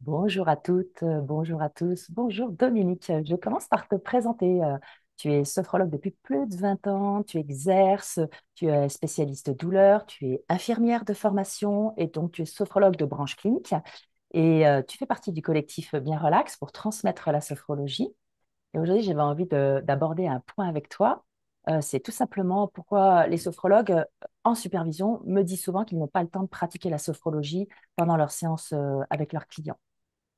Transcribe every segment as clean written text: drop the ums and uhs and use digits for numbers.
Bonjour à toutes, bonjour à tous, bonjour Dominique. Je commence par te présenter. Tu es sophrologue depuis plus de 20 ans, tu exerces, tu es spécialiste douleur, tu es infirmière de formation et donc tu es sophrologue de branche clinique et tu fais partie du collectif Bien Relax pour transmettre la sophrologie. Et aujourd'hui, j'avais envie d'aborder un point avec toi. C'est tout simplement pourquoi les sophrologues en supervision me disent souvent qu'ils n'ont pas le temps de pratiquer la sophrologie pendant leurs séances avec leurs clients.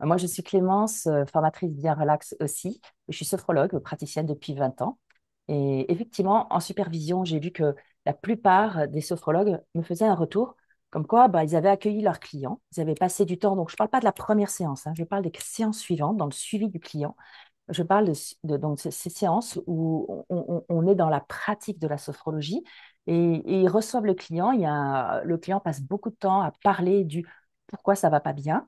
Moi, je suis Clémence, formatrice bien relax aussi. Je suis sophrologue, praticienne depuis 20 ans. Et effectivement, en supervision, j'ai vu que la plupart des sophrologues me faisaient un retour comme quoi ils avaient accueilli leurs clients, ils avaient passé du temps. Donc, je ne parle pas de la première séance, hein, je parle des séances suivantes, dans le suivi du client. Je parle donc, ces séances où on est dans la pratique de la sophrologie et ils reçoivent le client. Le client passe beaucoup de temps à parler du pourquoi ça ne va pas bien.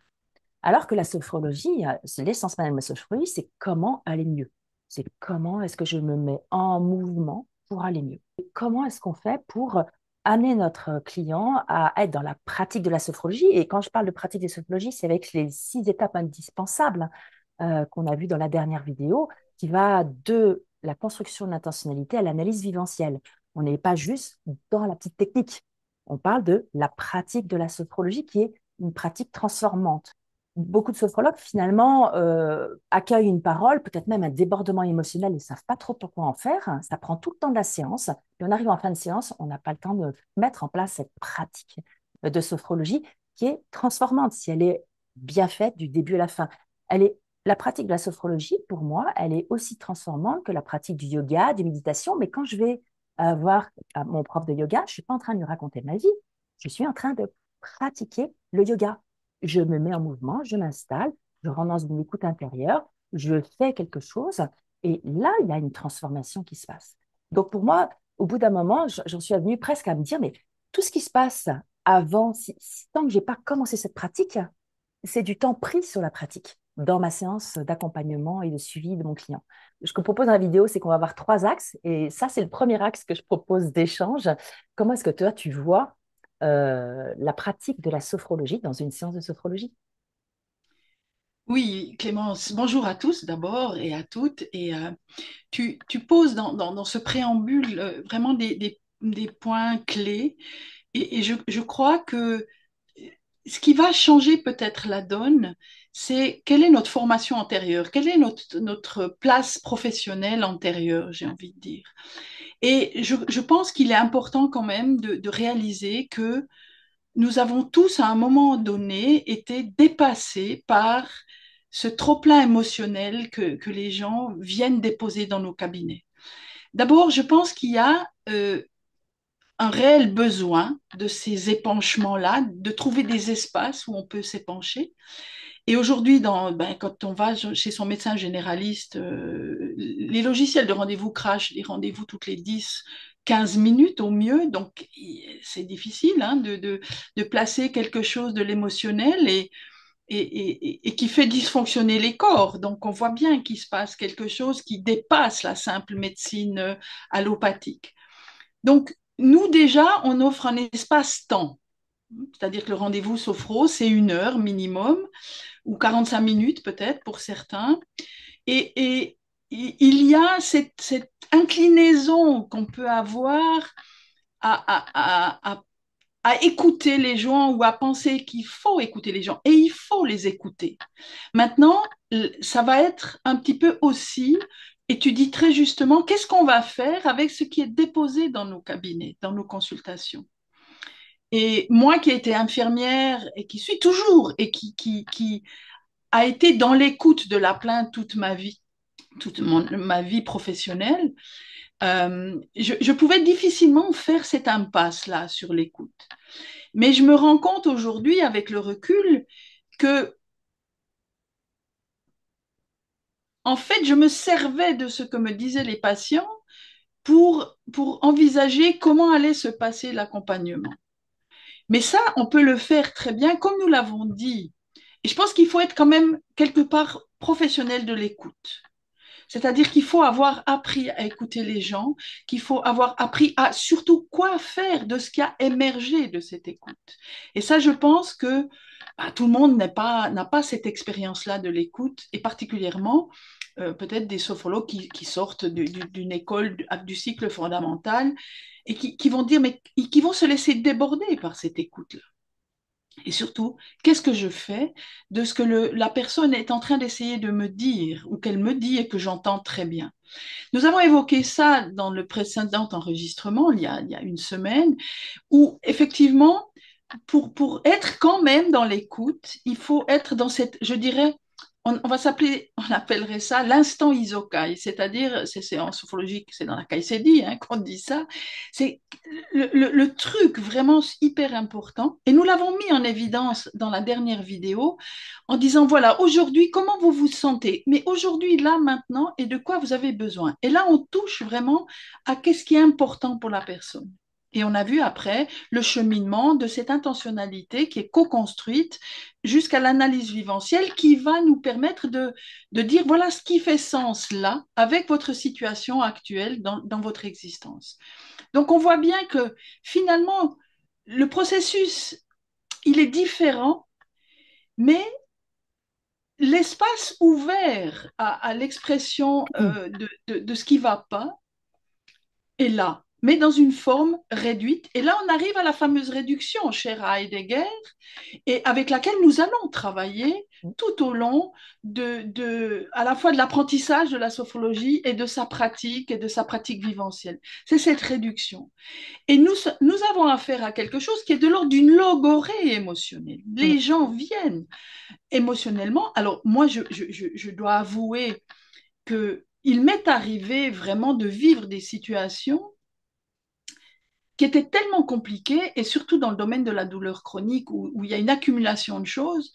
Alors que la sophrologie, l'essence même de la sophrologie, c'est comment aller mieux. C'est comment est-ce que je me mets en mouvement pour aller mieux. Et comment est-ce qu'on fait pour amener notre client à être dans la pratique de la sophrologie. Et quand je parle de pratique de sophrologie, c'est avec les 6 étapes indispensables qu'on a vues dans la dernière vidéo, qui va de la construction de l'intentionnalité à l'analyse viventielle. On n'est pas juste dans la petite technique. On parle de la pratique de la sophrologie qui est une pratique transformante. Beaucoup de sophrologues, finalement, accueillent une parole, peut-être même un débordement émotionnel, ils ne savent pas trop pourquoi en faire. Ça prend tout le temps de la séance. Et on arrive en fin de séance, on n'a pas le temps de mettre en place cette pratique de sophrologie qui est transformante, si elle est bien faite du début à la fin. La pratique de la sophrologie, pour moi, elle est aussi transformante que la pratique du yoga, de méditation. Mais quand je vais voir mon prof de yoga, je ne suis pas en train de lui raconter ma vie. Je suis en train de pratiquer le yoga. Je me mets en mouvement, je m'installe, je rentre dans une écoute intérieure, je fais quelque chose et là, il y a une transformation qui se passe. Donc pour moi, au bout d'un moment, j'en suis venue presque à me dire, mais tout ce qui se passe avant, tant que j'ai pas commencé cette pratique, c'est du temps pris sur la pratique dans ma séance d'accompagnement et de suivi de mon client. Ce que je propose dans la vidéo, c'est qu'on va avoir 3 axes et ça, c'est le premier axe que je propose d'échange. Comment est-ce que toi, tu vois la pratique de la sophrologie dans une séance de sophrologie? Oui, Clémence, bonjour à tous d'abord et à toutes. Tu poses dans ce préambule vraiment des points clés. Je crois que ce qui va changer peut-être la donne, c'est quelle est notre formation antérieure, quelle est notre place professionnelle antérieure, j'ai envie de dire. Je pense qu'il est important quand même de réaliser que nous avons tous, à un moment donné, été dépassés par ce trop-plein émotionnel que les gens viennent déposer dans nos cabinets. D'abord, je pense qu'il y a un réel besoin de ces épanchements-là, de trouver des espaces où on peut s'épancher. Et aujourd'hui, quand on va chez son médecin généraliste, les logiciels de rendez-vous crachent les rendez-vous toutes les 10, 15 minutes au mieux. Donc, c'est difficile hein, de placer quelque chose de l'émotionnel et qui fait dysfonctionner les corps. Donc, on voit bien qu'il se passe quelque chose qui dépasse la simple médecine allopathique. Donc, nous, déjà, on offre un espace-temps. C'est-à-dire que le rendez-vous sophro, c'est 1 heure minimum ou 45 minutes peut-être pour certains. Et il y a cette inclinaison qu'on peut avoir à écouter les gens ou à penser qu'il faut écouter les gens. Et il faut les écouter. Maintenant, ça va être un petit peu aussi, et tu dis très justement, qu'est-ce qu'on va faire avec ce qui est déposé dans nos cabinets, dans nos consultations. Et moi qui ai été infirmière et qui suis toujours et qui a été dans l'écoute de la plainte toute ma vie, ma vie professionnelle, je pouvais difficilement faire cette impasse-là sur l'écoute. Mais je me rends compte aujourd'hui, avec le recul, que, en fait, je me servais de ce que me disaient les patients pour envisager comment allait se passer l'accompagnement. Mais ça, on peut le faire très bien, comme nous l'avons dit. Et je pense qu'il faut être quand même quelque part professionnel de l'écoute. C'est-à-dire qu'il faut avoir appris à écouter les gens, qu'il faut avoir appris à surtout quoi faire de ce qui a émergé de cette écoute. Et ça, je pense que bah, tout le monde n'a pas cette expérience-là de l'écoute, et particulièrement peut-être des sophrologues qui sortent d'une école du cycle fondamental et qui vont dire, mais qui vont se laisser déborder par cette écoute-là. Et surtout, qu'est-ce que je fais de ce que la personne est en train d'essayer de me dire ou qu'elle me dit et que j'entends très bien. Nous avons évoqué ça dans le précédent enregistrement, il y a une semaine, où effectivement, pour être quand même dans l'écoute, il faut être dans cette, je dirais, on va s'appeler, on appellerait ça l'instant isokai, c'est-à-dire, c'est en sophrologie, c'est dans la Kaïsédie hein, qu'on dit ça, c'est le truc vraiment hyper important, et nous l'avons mis en évidence dans la dernière vidéo, en disant, voilà, aujourd'hui, comment vous vous sentez, mais aujourd'hui, là, maintenant, et de quoi vous avez besoin. Et là, on touche vraiment à qu'est-ce qui est important pour la personne. Et on a vu après le cheminement de cette intentionnalité qui est co-construite jusqu'à l'analyse viventielle qui va nous permettre de dire voilà ce qui fait sens là avec votre situation actuelle dans votre existence. Donc on voit bien que finalement le processus il est différent, mais l'espace ouvert à l'expression de ce qui ne va pas est là, mais dans une forme réduite. Et là, on arrive à la fameuse réduction chez Heidegger, et avec laquelle nous allons travailler tout au long à la fois de l'apprentissage de la sophrologie et de sa pratique viventielle. C'est cette réduction. Et nous avons affaire à quelque chose qui est de l'ordre d'une logorée émotionnelle. Les gens viennent émotionnellement. Alors, moi, je dois avouer que il m'est arrivé vraiment de vivre des situations qui était tellement compliqué, et surtout dans le domaine de la douleur chronique, où il y a une accumulation de choses,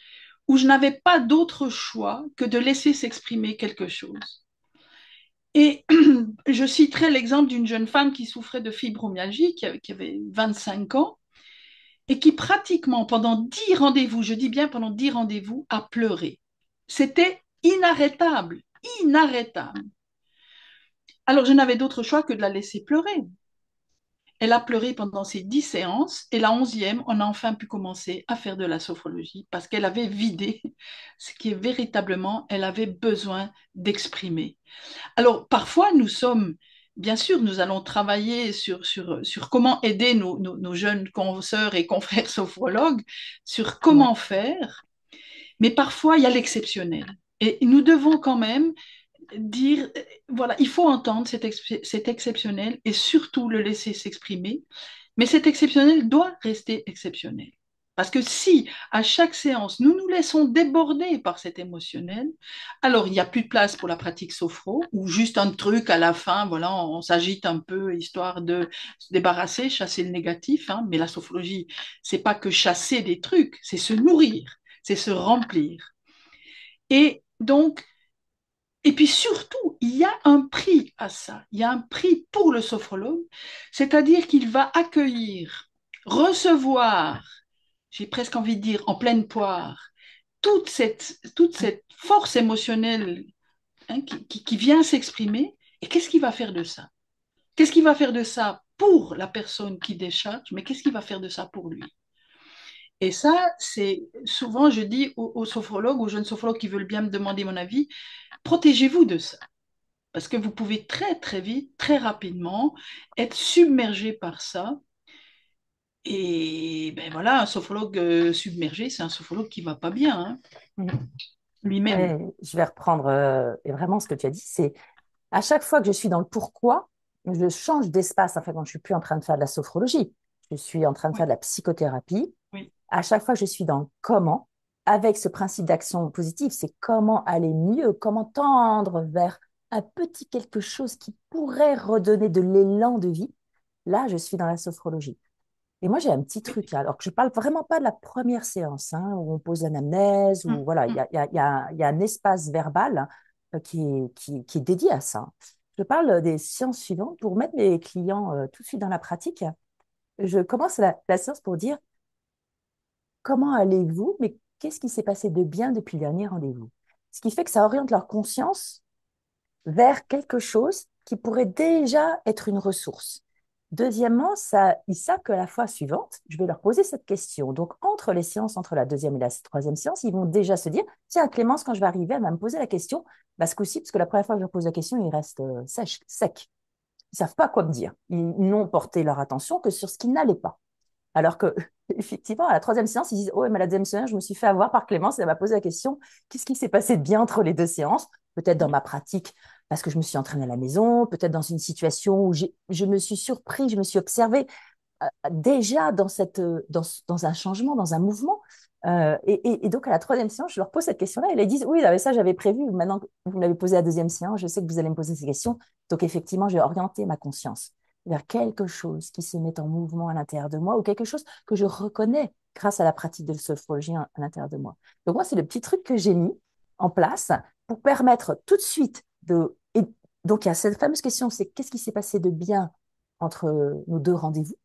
où je n'avais pas d'autre choix que de laisser s'exprimer quelque chose. Et je citerai l'exemple d'une jeune femme qui souffrait de fibromyalgie, qui avait 25 ans, et qui pratiquement pendant 10 rendez-vous, je dis bien pendant 10 rendez-vous, a pleuré. C'était inarrêtable, inarrêtable. Alors je n'avais d'autre choix que de la laisser pleurer. Elle a pleuré pendant ces 10 séances et la 11e, on a enfin pu commencer à faire de la sophrologie parce qu'elle avait vidé ce qui est véritablement, elle avait besoin d'exprimer. Alors parfois, bien sûr, nous allons travailler sur comment aider nos jeunes consoeurs et confrères sophrologues, sur Ouais. comment faire, mais parfois, il y a l'exceptionnel. Et nous devons quand même dire, voilà, il faut entendre cet exceptionnel et surtout le laisser s'exprimer, mais cet exceptionnel doit rester exceptionnel. Parce que si à chaque séance, nous nous laissons déborder par cet émotionnel, alors il n'y a plus de place pour la pratique sophro, ou juste un truc à la fin, voilà, on s'agite un peu, histoire de se débarrasser, chasser le négatif, hein, mais la sophrologie, c'est pas que chasser des trucs, c'est se nourrir, c'est se remplir. Et donc, et puis surtout, il y a un prix à ça. Il y a un prix pour le sophrologue, c'est-à-dire qu'il va accueillir, recevoir, j'ai presque envie de dire en pleine poire, toute cette force émotionnelle hein, qui vient s'exprimer. Et qu'est-ce qu'il va faire de ça? Qu'est-ce qu'il va faire de ça pour la personne qui décharge, mais qu'est-ce qu'il va faire de ça pour lui? Et ça, c'est souvent, je dis aux sophrologues, aux jeunes sophrologues qui veulent bien me demander mon avis, protégez-vous de ça. Parce que vous pouvez très, très vite, très rapidement, être submergé par ça. Et ben voilà, un sophrologue submergé, c'est un sophrologue qui va pas bien, hein, lui-même. Et je vais reprendre et vraiment ce que tu as dit, c'est à chaque fois que je suis dans le pourquoi, je change d'espace. Enfin, quand je suis plus en train de faire de la sophrologie, je suis en train de Oui, faire de la psychothérapie. oui, À chaque fois, je suis dans le comment, avec ce principe d'action positive, c'est comment aller mieux, comment tendre vers un petit quelque chose qui pourrait redonner de l'élan de vie. Là, je suis dans la sophrologie. Et moi, j'ai un petit oui. truc, alors que je parle vraiment pas de la première séance, hein, où on pose l'anamnèse, où Hum, voilà, hum. il y a un espace verbal qui est dédié à ça. Je parle des séances suivantes pour mettre mes clients tout de suite dans la pratique. Je commence la séance pour dire comment allez-vous, mais qu'est-ce qui s'est passé de bien depuis le dernier rendez-vous? Ce qui fait que ça oriente leur conscience vers quelque chose qui pourrait déjà être une ressource. Deuxièmement, ils savent que la fois suivante, je vais leur poser cette question. Donc, entre les séances, entre la deuxième et la troisième séance, ils vont déjà se dire, tiens, Clémence, quand je vais arriver, elle va me poser la question. Bah, ce coup-ci, parce que la première fois que je leur pose la question, ils restent secs. Ils savent pas quoi me dire. Ils n'ont porté leur attention que sur ce qui n'allait pas. Alors que, effectivement, à la troisième séance, ils disent, oh, mais à la deuxième séance, je me suis fait avoir par Clémence et elle m'a posé la question, qu'est-ce qui s'est passé de bien entre les deux séances? Peut-être dans ma pratique, parce que je me suis entraînée à la maison, peut-être dans une situation où je me suis surpris, je me suis observée déjà dans un changement, dans un mouvement. Et donc, à la troisième séance, je leur pose cette question-là et elles disent, oui, ça, j'avais prévu. Maintenant que vous me l'avez posé à la deuxième séance, je sais que vous allez me poser ces questions. Donc, effectivement, j'ai orienté ma conscience vers quelque chose qui se met en mouvement à l'intérieur de moi ou quelque chose que je reconnais grâce à la pratique de sophrologie à l'intérieur de moi. Donc, moi, c'est le petit truc que j'ai mis en place pour permettre tout de suite de... Et donc, il y a cette fameuse question, c'est qu'est-ce qui s'est passé de bien entre nos deux rendez-vous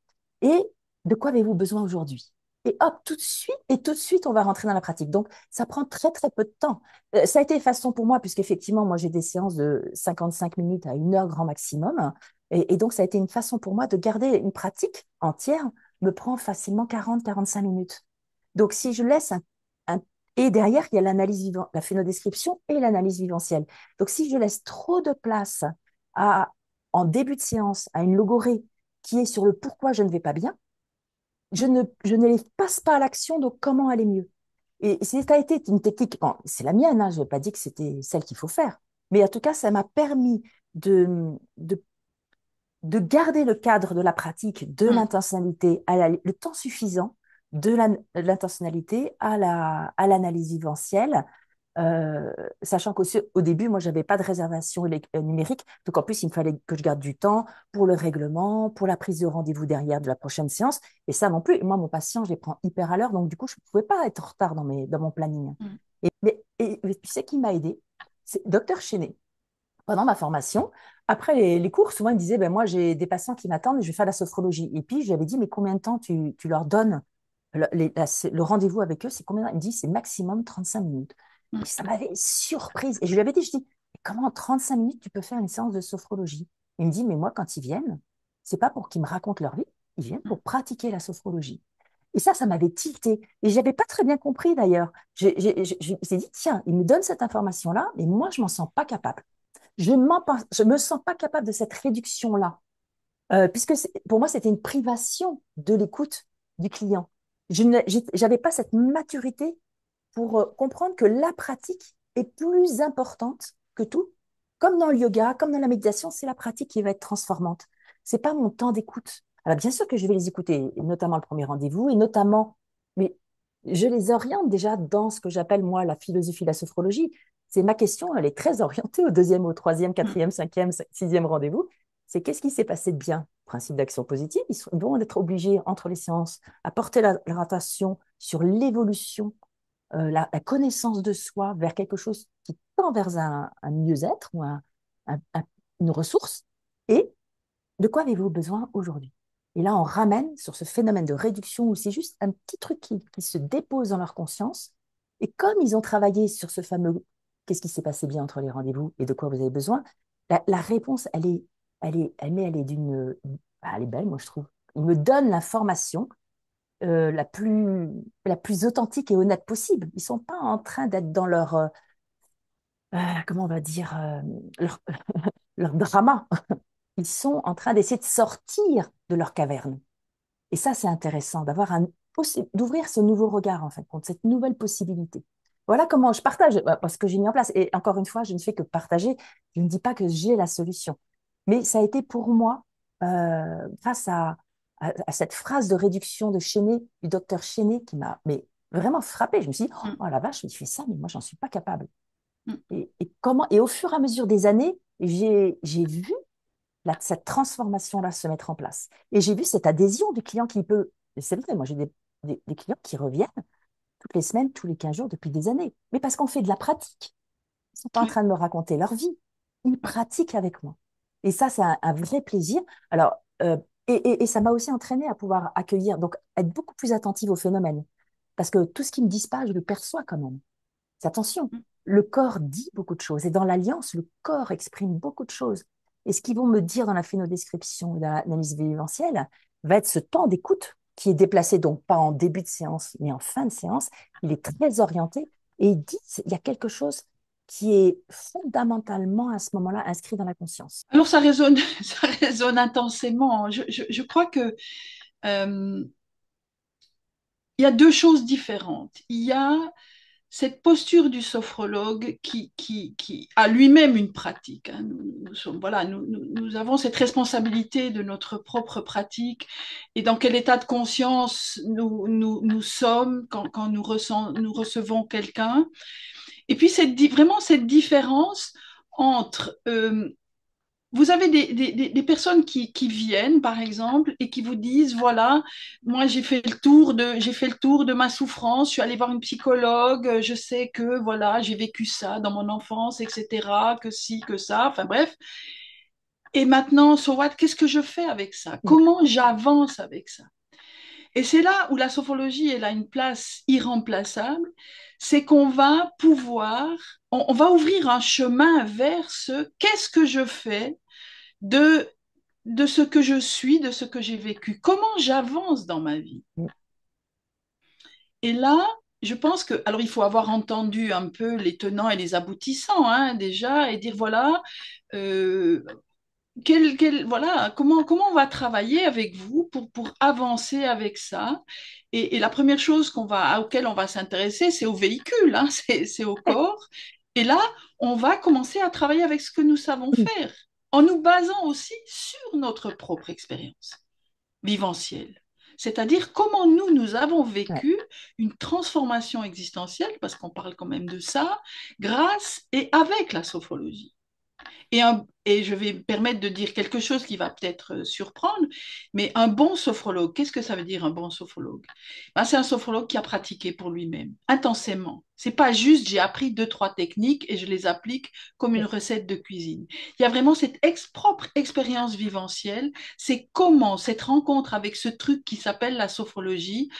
et de quoi avez-vous besoin aujourd'hui? Et hop, tout de suite, on va rentrer dans la pratique. Donc, ça prend très, très peu de temps. Ça a été façon pour moi, puisqu'effectivement, moi, j'ai des séances de 55 minutes à 1 heure grand maximum. Et donc, ça a été une façon pour moi de garder une pratique entière, me prend facilement 40-45 minutes. Donc, si je laisse un- et derrière, il y a l'analyse vivant, la phénodescription et l'analyse viventielle. Donc, si je laisse trop de place à, en début de séance à une logorée qui est sur le pourquoi je ne vais pas bien, je ne les passe pas à l'action, donc comment aller mieux? Et ça a été une technique, bon, c'est la mienne, hein, je n'ai pas dit que c'était celle qu'il faut faire, mais en tout cas, ça m'a permis de garder le cadre de la pratique, de Mm. l'intentionnalité, le temps suffisant de l'intentionnalité à l'analyse viventielle, sachant qu'au début, moi, j'avais pas de réservation numérique. Donc, en plus, il me fallait que je garde du temps pour le règlement, pour la prise de rendez-vous derrière de la prochaine séance. Et ça non plus. Moi, mon patient, je les prends hyper à l'heure. Donc, du coup, je ne pouvais pas être en retard dans mon planning. Mm. Mais tu sais qui m'a aidé? C'est Docteur Chenet pendant ma formation, après les cours, souvent, ils me disaient, ben, moi, j'ai des patients qui m'attendent et je vais faire la sophrologie. Et puis, je lui avais dit, mais combien de temps tu leur donnes le rendez-vous avec eux? C'est combien de temps? Il me dit, c'est maximum 35 minutes. Et ça Mm. m'avait surprise. Et je lui avais dit, mais comment en 35 minutes tu peux faire une séance de sophrologie? Il me dit, mais moi, quand ils viennent, c'est pas pour qu'ils me racontent leur vie, ils viennent pour pratiquer la sophrologie. Et ça m'avait tilté. Et je n'avais pas très bien compris d'ailleurs. Je me suis dit, tiens, il me donne cette information-là, mais moi, je m'en sens pas capable. Je me sens pas capable de cette réduction-là, puisque pour moi, c'était une privation de l'écoute du client. Je n'avais pas cette maturité pour comprendre que la pratique est plus importante que tout. Comme dans le yoga, comme dans la méditation, c'est la pratique qui va être transformante. C'est pas mon temps d'écoute. Alors bien sûr que je vais les écouter, et notamment le premier rendez-vous, et notamment, mais je les oriente déjà dans ce que j'appelle moi la philosophie de la sophrologie. C'est ma question, elle est très orientée au deuxième, au troisième, Mm. quatrième, cinquième, sixième rendez-vous. C'est qu'est-ce qui s'est passé de bien? Principe d'action positive, ils vont être obligés entre les séances à porter leur attention sur l'évolution, la connaissance de soi vers quelque chose qui tend vers un mieux-être ou un- un- une ressource. Et de quoi avez-vous besoin aujourd'hui? Et là, on ramène sur ce phénomène de réduction où c'est juste un petit truc qui se dépose dans leur conscience. Et comme ils ont travaillé sur ce fameux qu'est-ce qui s'est passé bien entre les rendez-vous et de quoi vous avez besoin, la réponse, elle est elle est belle, moi, je trouve. Il me donne l'information la plus authentique et honnête possible. Ils sont pas en train d'être dans comment on va dire, leur, leur drama. Ils sont en train d'essayer de sortir de leur caverne. Et ça, c'est intéressant d'ouvrir ce nouveau regard, en fait, contre cette nouvelle possibilité. Voilà comment je partage, parce que j'ai mis en place. Et encore une fois, je ne fais que partager. Je ne dis pas que j'ai la solution. Mais ça a été pour moi, face à cette phrase de réduction de Chenet, du docteur Chenet, qui m'a vraiment frappée. Je me suis dit, Mm. oh la vache, il fait ça, mais moi, j'en suis pas capable. Mm. Et au fur et à mesure des années, j'ai vu cette transformation-là se mettre en place. Et j'ai vu cette adhésion du client qui peut. Et c'est vrai, moi, j'ai des clients qui reviennent toutes les semaines, tous les 15 jours depuis des années. Mais parce qu'on fait de la pratique. Ils ne sont pas en Oui. train de me raconter leur vie. Ils Oui. pratiquent avec moi. Et ça, c'est un vrai plaisir. Alors, et ça m'a aussi entraîné à pouvoir accueillir, donc être beaucoup plus attentive au phénomène. Parce que tout ce qu'ils me disent pas, je le perçois quand même. Attention, Mm. le corps dit beaucoup de choses. Et dans l'alliance, le corps exprime beaucoup de choses. Et ce qu'ils vont me dire dans la phénodescription, dans l'analyse viventielle, va être ce temps d'écoute qui est déplacé, donc pas en début de séance, mais en fin de séance. Il est très orienté et il dit il y a quelque chose qui est fondamentalement à ce moment-là inscrit dans la conscience. Alors ça résonne, ça résonne intensément. Je crois que euh, il y a deux choses différentes. Il y a cette posture du sophrologue qui a lui-même une pratique. Hein. Voilà, nous avons cette responsabilité de notre propre pratique et dans quel état de conscience nous sommes quand nous recevons quelqu'un. Et puis vraiment cette différence entre vous avez des personnes qui viennent, par exemple, et qui vous disent, voilà, moi j'ai fait le tour de ma souffrance, je suis allée voir une psychologue, je sais que, voilà, j'ai vécu ça dans mon enfance, etc., que ci, que ça, enfin bref. Et maintenant, so what, qu'est-ce que je fais avec ça? Comment j'avance avec ça? Et c'est là où la sophologie, elle a une place irremplaçable, c'est qu'on va pouvoir, on va ouvrir un chemin vers ce qu'est-ce que je fais de, de ce que je suis, de ce que j'ai vécu, comment j'avance dans ma vie. Et là, je pense que, alors il faut avoir entendu un peu les tenants et les aboutissants hein, déjà, et dire voilà, euh, voilà comment on va travailler avec vous pour avancer avec ça. Et la première chose auquel on va s'intéresser, c'est au véhicule, hein, c'est au corps. Et là, on va commencer à travailler avec ce que nous savons faire, en nous basant aussi sur notre propre expérience viventielle. C'est-à-dire comment nous avons Ouais. vécu une transformation existentielle, parce qu'on parle quand même de ça, grâce et avec la sophologie. Et je vais me permettre de dire quelque chose qui va peut-être surprendre, mais un bon sophrologue, qu'est-ce que ça veut dire un bon sophrologue? Ben, c'est un sophrologue qui a pratiqué pour lui-même, intensément. C'est pas juste j'ai appris deux, trois techniques et je les applique comme une recette de cuisine. Il y a vraiment cette propre expérience viventielle, c'est comment cette rencontre avec ce truc qui s'appelle la sophrologie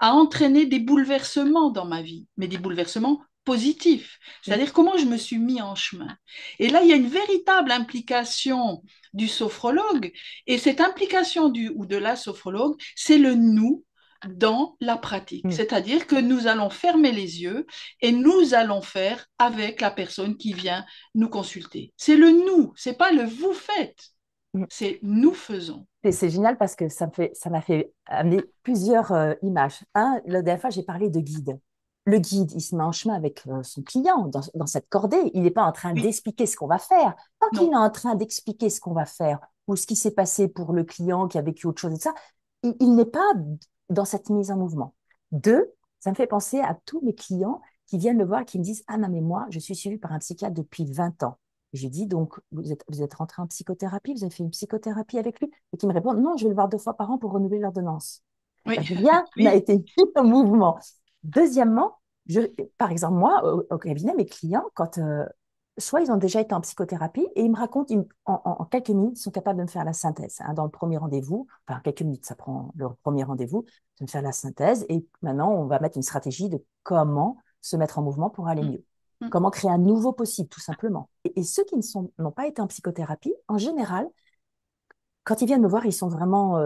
a entraîné des bouleversements dans ma vie, mais des bouleversements positifs. C'est-à-dire comment je me suis mis en chemin. Et là, il y a une véritable implication du sophrologue. Et cette implication du ou de la sophrologue, c'est le nous dans la pratique. C'est-à-dire que nous allons fermer les yeux et nous allons faire avec la personne qui vient nous consulter. C'est le nous, c'est pas le vous faites, c'est nous faisons. Et c'est génial parce que ça m'a fait amener plusieurs images. La dernière fois, j'ai parlé de guide. Le guide, il se met en chemin avec son client dans cette cordée. Il n'est pas en train Oui, d'expliquer ce qu'on va faire. Tant qu'il non. est en train d'expliquer ce qu'on va faire ou ce qui s'est passé pour le client qui a vécu autre chose et ça, il n'est pas dans cette mise en mouvement. Deux, ça me fait penser à tous mes clients qui viennent me voir et qui me disent, ah non, mais moi, je suis suivi par un psychiatre depuis 20 ans. Et je lui dis, donc, vous êtes rentré en psychothérapie, vous avez fait une psychothérapie avec lui? Et qui me répond, non, je vais le voir 2 fois par an pour renouveler l'ordonnance. Oui, Rien n'a oui, été mis en mouvement. Deuxièmement, je, par exemple, moi, au cabinet, mes clients, quand soit ils ont déjà été en psychothérapie et ils me racontent en quelques minutes, ils sont capables de me faire la synthèse. Hein, dans le premier rendez-vous, enfin quelques minutes, ça prend le premier rendez-vous, de me faire la synthèse et maintenant on va mettre une stratégie de comment se mettre en mouvement pour aller mieux. Comment créer un nouveau possible, tout simplement. Et ceux qui n'ont pas été en psychothérapie, en général, quand ils viennent me voir, ils sont vraiment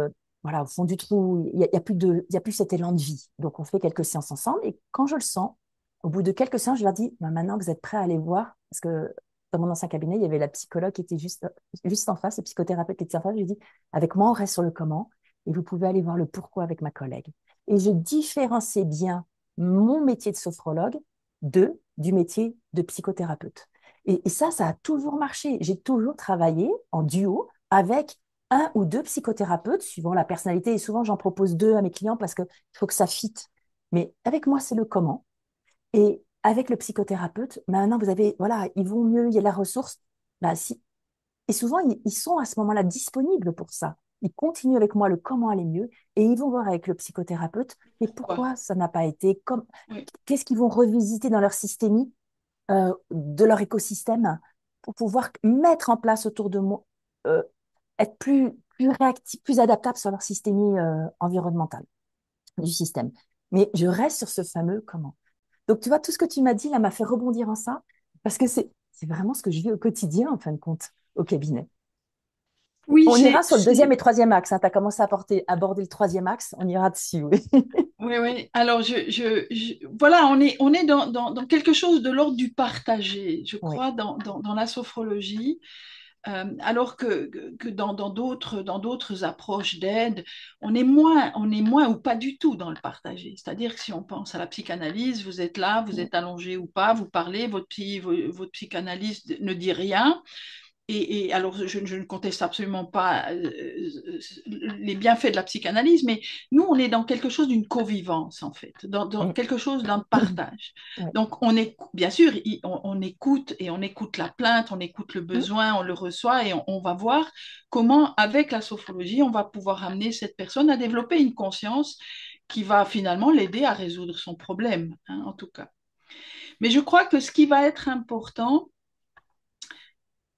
voilà, au fond du trou. Il y a plus cet élan de vie. Donc, on fait quelques séances ensemble. Et quand je le sens, au bout de quelques séances, je leur dis, bah, maintenant, vous êtes prêts à aller voir. Parce que dans mon ancien cabinet, il y avait la psychologue qui était juste en face, le psychothérapeute qui était en face. Je lui dis, avec moi, on reste sur le comment. Et vous pouvez aller voir le pourquoi avec ma collègue. Et je différencie bien mon métier de sophrologue du métier de psychothérapeute. Et ça a toujours marché. J'ai toujours travaillé en duo avec un ou deux psychothérapeutes, suivant la personnalité. Et souvent, j'en propose deux à mes clients parce qu'il faut que ça fitte. Mais avec moi, c'est le comment. Et avec le psychothérapeute, maintenant, vous avez, voilà, ils vont mieux, il y a la ressource. Bah, si. Et souvent, ils sont à ce moment-là disponibles pour ça. Ils continuent avec moi le comment aller mieux et ils vont voir avec le psychothérapeute, mais pourquoi? pourquoi ça n'a pas été comme, Oui. qu'est-ce qu'ils vont revisiter dans leur systémie, de leur écosystème pour pouvoir mettre en place autour de moi, euh, être plus réactif, plus adaptable sur leur systémie environnementale du système. Mais je reste sur ce fameux comment. Donc, tu vois, tout ce que tu m'as dit là m'a fait rebondir en ça, parce que c'est vraiment ce que je vis au quotidien, en fin de compte, au cabinet. Oui, On ira sur le deuxième et troisième axe, hein. Tu as commencé à aborder le troisième axe, on ira dessus. Oui. oui, oui. Alors, voilà, on est dans quelque chose de l'ordre du partagé, je Oui, crois, dans la sophrologie. Alors que dans d'autres approches d'aide, on est moins ou pas du tout dans le partagé. C'est-à-dire que si on pense à la psychanalyse, vous êtes là, vous êtes allongé ou pas, vous parlez, votre psychanalyste ne dit rien. Et alors, je ne conteste absolument pas les bienfaits de la psychanalyse, mais nous, on est dans quelque chose d'une covivence, en fait, dans Mm. quelque chose d'un partage. Oui. Donc, on est, bien sûr, on écoute et on écoute la plainte, on écoute le Mm. besoin, on le reçoit et on va voir comment, avec la sophrologie, on va pouvoir amener cette personne à développer une conscience qui va finalement l'aider à résoudre son problème, hein, en tout cas. Mais je crois que ce qui va être important,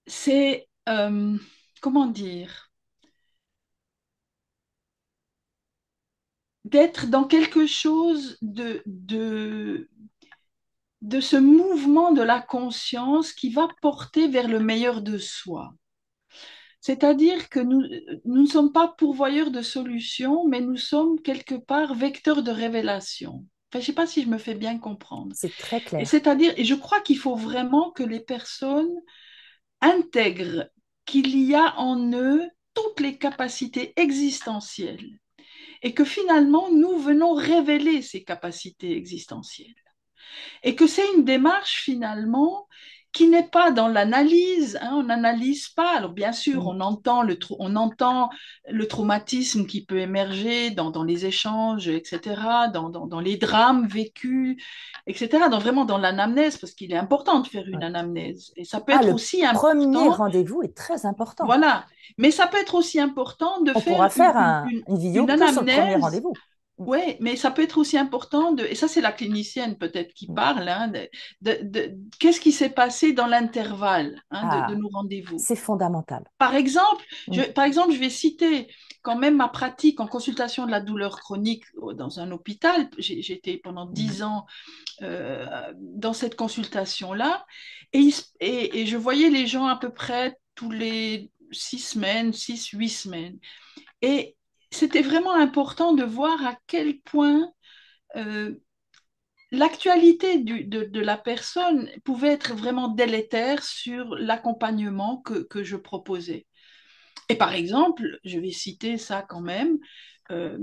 c'est, comment dire, d'être dans quelque chose de ce mouvement de la conscience qui va porter vers le meilleur de soi. C'est-à-dire que nous ne sommes pas pourvoyeurs de solutions, mais nous sommes quelque part vecteurs de révélation. Enfin, je ne sais pas si je me fais bien comprendre. C'est très Et clair. c'est-à-dire, et je crois qu'il faut vraiment que les personnes intègrent qu'il y a en eux toutes les capacités existentielles et que finalement, nous venons révéler ces capacités existentielles. Et que c'est une démarche finalement qui n'est pas dans l'analyse, hein, on n'analyse pas. Alors bien sûr, Mm. on entend le traumatisme qui peut émerger dans les échanges, etc., dans les drames vécus, etc., vraiment dans l'anamnèse, parce qu'il est important de faire une Ouais. anamnèse. Et ça peut Ah, être le aussi premier important, rendez-vous est très important. voilà, mais ça peut être aussi important de On faire pourra faire une une vidéo que sur le premier anamnèse. rendez-vous. Mm. Oui, mais ça peut être aussi important et ça c'est la clinicienne peut-être qui Mm. parle, hein, qu'est-ce qui s'est passé dans l'intervalle, hein, de Ah, nos rendez-vous. c'est fondamental. Mm. Par exemple, je vais citer quand même ma pratique en consultation de la douleur chronique dans un hôpital. J'ai été pendant Mm. 10 ans dans cette consultation-là et je voyais les gens à peu près tous les 6 semaines, 6, 8 semaines. Et c'était vraiment important de voir à quel point euh, l'actualité de la personne pouvait être vraiment délétère sur l'accompagnement que je proposais. Et par exemple, je vais citer ça quand même, euh,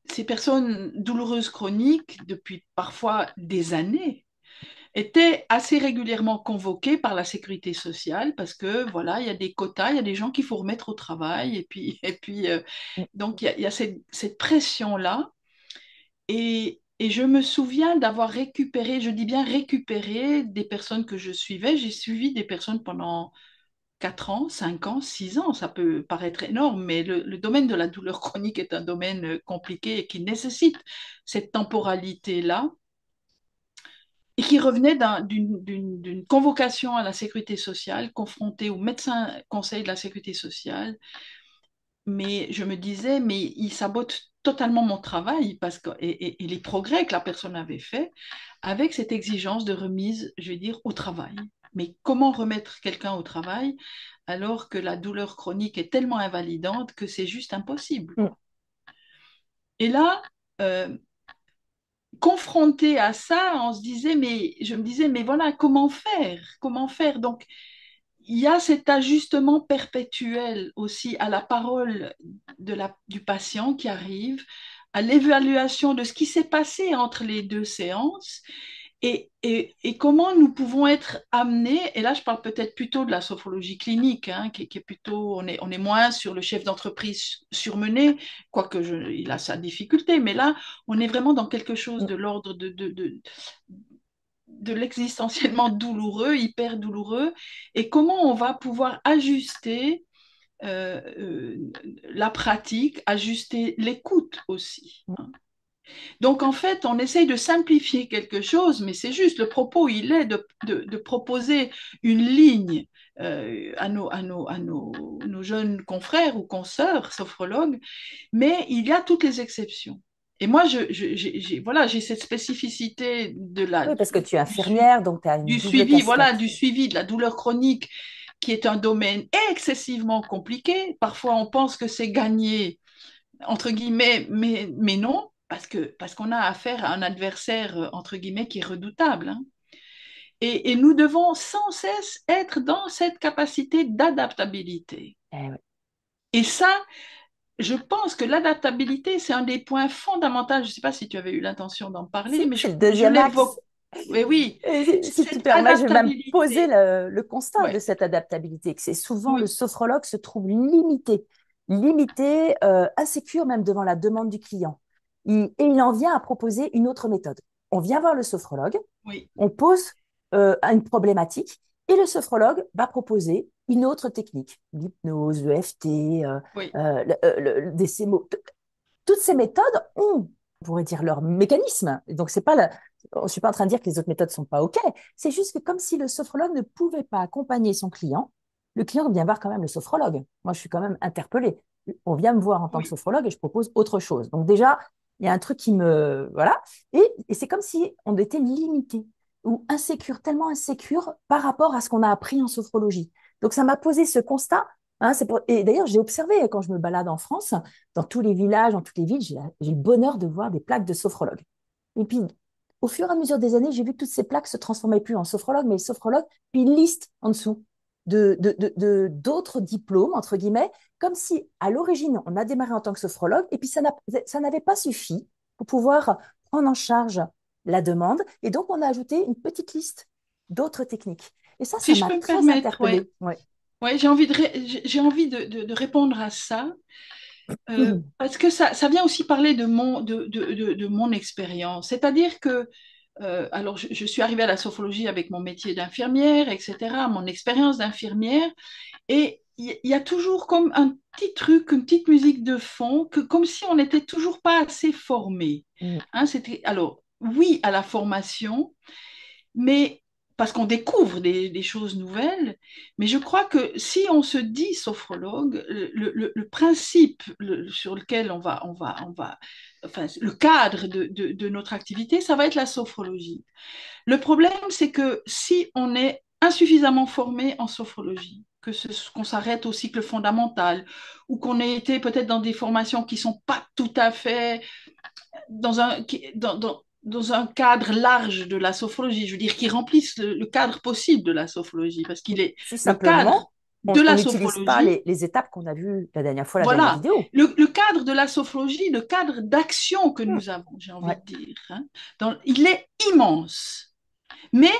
ces personnes douloureuses chroniques, depuis parfois des années, étaient assez régulièrement convoquées par la sécurité sociale parce que voilà, il y a des quotas, il y a des gens qu'il faut remettre au travail Mm. donc il y a cette pression-là et je me souviens d'avoir récupéré, je dis bien récupéré des personnes que je suivais. J'ai suivi des personnes pendant 4 ans, 5 ans, 6 ans. Ça peut paraître énorme, mais le domaine de la douleur chronique est un domaine compliqué et qui nécessite cette temporalité-là et qui revenait d'une convocation à la sécurité sociale, confrontée au médecin conseil de la sécurité sociale. Mais je me disais, mais il sabote totalement mon travail parce que, et les progrès que la personne avait fait avec cette exigence de remise, je vais dire, au travail. Mais comment remettre quelqu'un au travail alors que la douleur chronique est tellement invalidante que c'est juste impossible, Mm. quoi. Et là, euh, confronté à ça, je me disais, mais voilà, comment faire? Comment faire? Donc, il y a cet ajustement perpétuel aussi à la parole du patient qui arrive, à l'évaluation de ce qui s'est passé entre les deux séances et comment nous pouvons être amenés, et là je parle peut-être plutôt de la sophrologie clinique, hein, qui est plutôt, on est moins sur le chef d'entreprise surmené, quoique il a sa difficulté, mais là on est vraiment dans quelque chose Mm. de l'ordre de l'existentiellement douloureux, hyper douloureux, et comment on va pouvoir ajuster la pratique, ajuster l'écoute aussi, Mm. hein. Donc en fait, on essaye de simplifier quelque chose, mais c'est juste, le propos, il est de proposer une ligne nos jeunes confrères ou consoeurs sophrologues, mais il y a toutes les exceptions. Et moi, voilà, j'ai cette spécificité Oui, parce que tu es du, su- infirmière, donc tu as une du double suivi, voilà, casquette. du suivi de la douleur chronique qui est un domaine excessivement compliqué. Parfois, on pense que c'est gagné, entre guillemets, mais non, parce qu'on a affaire à un adversaire, entre guillemets, qui est redoutable. Hein. Et nous devons sans cesse être dans cette capacité d'adaptabilité. Eh ouais. Et ça, je pense que l'adaptabilité, c'est un des points fondamentaux. Je ne sais pas si tu avais eu l'intention d'en Si, parler, mais c'est le je deuxième axe. l'évoque. Oui, oui, Et si tu cette permets, je vais même poser adaptabilité. le constat de Ouais, cette adaptabilité, que c'est souvent le oui, sophrologue se trouve limité, insécure même devant la demande du client. Et il en vient à proposer une autre méthode. On vient voir le sophrologue, oui, on pose une problématique et le sophrologue va proposer une autre technique, l'hypnose, le FT, oui. des CMO. Toutes ces méthodes ont, on pourrait dire, leur mécanisme. Donc, c'est pas je ne suis pas en train de dire que les autres méthodes ne sont pas OK. C'est juste que comme si le sophrologue ne pouvait pas accompagner son client, le client vient voir quand même le sophrologue. Moi, je suis quand même interpellée. On vient me voir en tant que Oui. sophrologue et je propose autre chose. Donc déjà, il y a un truc qui me... Voilà. Et c'est comme si on était limité ou insécure, tellement insécure par rapport à ce qu'on a appris en sophrologie. Donc ça m'a posé ce constat. Hein, Et d'ailleurs, j'ai observé quand je me balade en France, dans tous les villages, dans toutes les villes, j'ai le bonheur de voir des plaques de sophrologue. Et puis, au fur et à mesure des années, j'ai vu que toutes ces plaques se transformaient plus en sophrologue, mais sophrologue, puis une liste en dessous d'autres diplômes, entre guillemets, comme si à l'origine, on a démarré en tant que sophrologue, et puis ça n'avait pas suffi pour pouvoir prendre en charge la demande, et donc on a ajouté une petite liste d'autres techniques. Et ça Si je m'a peux me très permettre, ouais. interpellée. Ouais. Ouais, j'ai envie de répondre à ça, parce que ça vient aussi parler de mon expérience. C'est-à-dire que, alors je suis arrivée à la sophrologie avec mon métier d'infirmière, etc., mon expérience d'infirmière, et il y a toujours comme un petit truc, une petite musique de fond, comme si on n'était toujours pas assez formé. Mm. Hein, alors, oui à la formation, mais parce qu'on découvre des choses nouvelles, mais je crois que si on se dit sophrologue, le principe sur lequel enfin, le cadre de notre activité, ça va être la sophrologie. Le problème, c'est que si on est insuffisamment formé en sophrologie, qu'on s'arrête au cycle fondamental, ou qu'on ait été peut-être dans des formations qui ne sont pas tout à fait dans un cadre large de la sophrologie, je veux dire, qui remplissent le cadre possible de la sophrologie, parce qu'il est Si le cadre simplement, de on la n'utilise pas sophrologie, les étapes qu'on a vues la dernière fois, la dernière voilà, vidéo. le cadre de la sophrologie, le cadre d'action que Hmm. nous avons, j'ai envie Ouais, de dire, hein, il est immense. Mais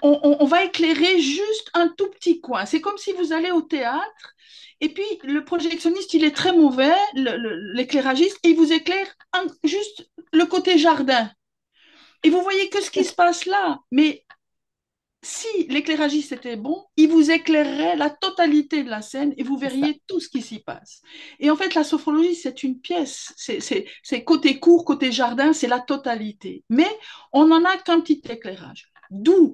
on va éclairer juste un tout petit coin. C'est comme si vous allez au théâtre et puis le projectionniste, il est très mauvais, l'éclairagiste, et il vous éclaire juste le côté jardin. Et vous voyez que ce qui se passe là. Mais si l'éclairagiste était bon, il vous éclairerait la totalité de la scène et vous c'est ça. verriez tout ce qui s'y passe. Et en fait, la sophrologie, c'est une pièce. C'est côté cour, côté jardin, c'est la totalité. Mais on n'en a qu'un petit éclairage. D'où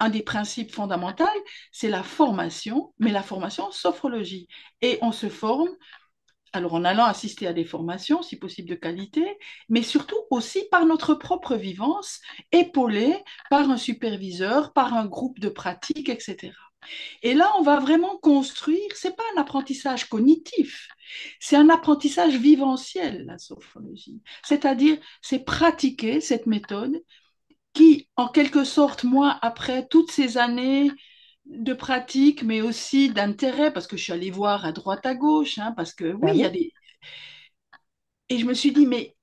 un des principes fondamentaux, c'est la formation, mais la formation sophrologie. Et on se forme alors en allant assister à des formations, si possible de qualité, mais surtout aussi par notre propre vivance, épaulé par un superviseur, par un groupe de pratique, etc. Et là, on va vraiment construire, c'est pas un apprentissage cognitif, c'est un apprentissage viventiel, la sophrologie. C'est-à-dire, c'est pratiquer cette méthode qui, en quelque sorte, moi, après toutes ces années de pratique, mais aussi d'intérêt, parce que je suis allée voir à droite, à gauche, hein, parce que oui, Ben il y a oui, des... Et je me suis dit, mais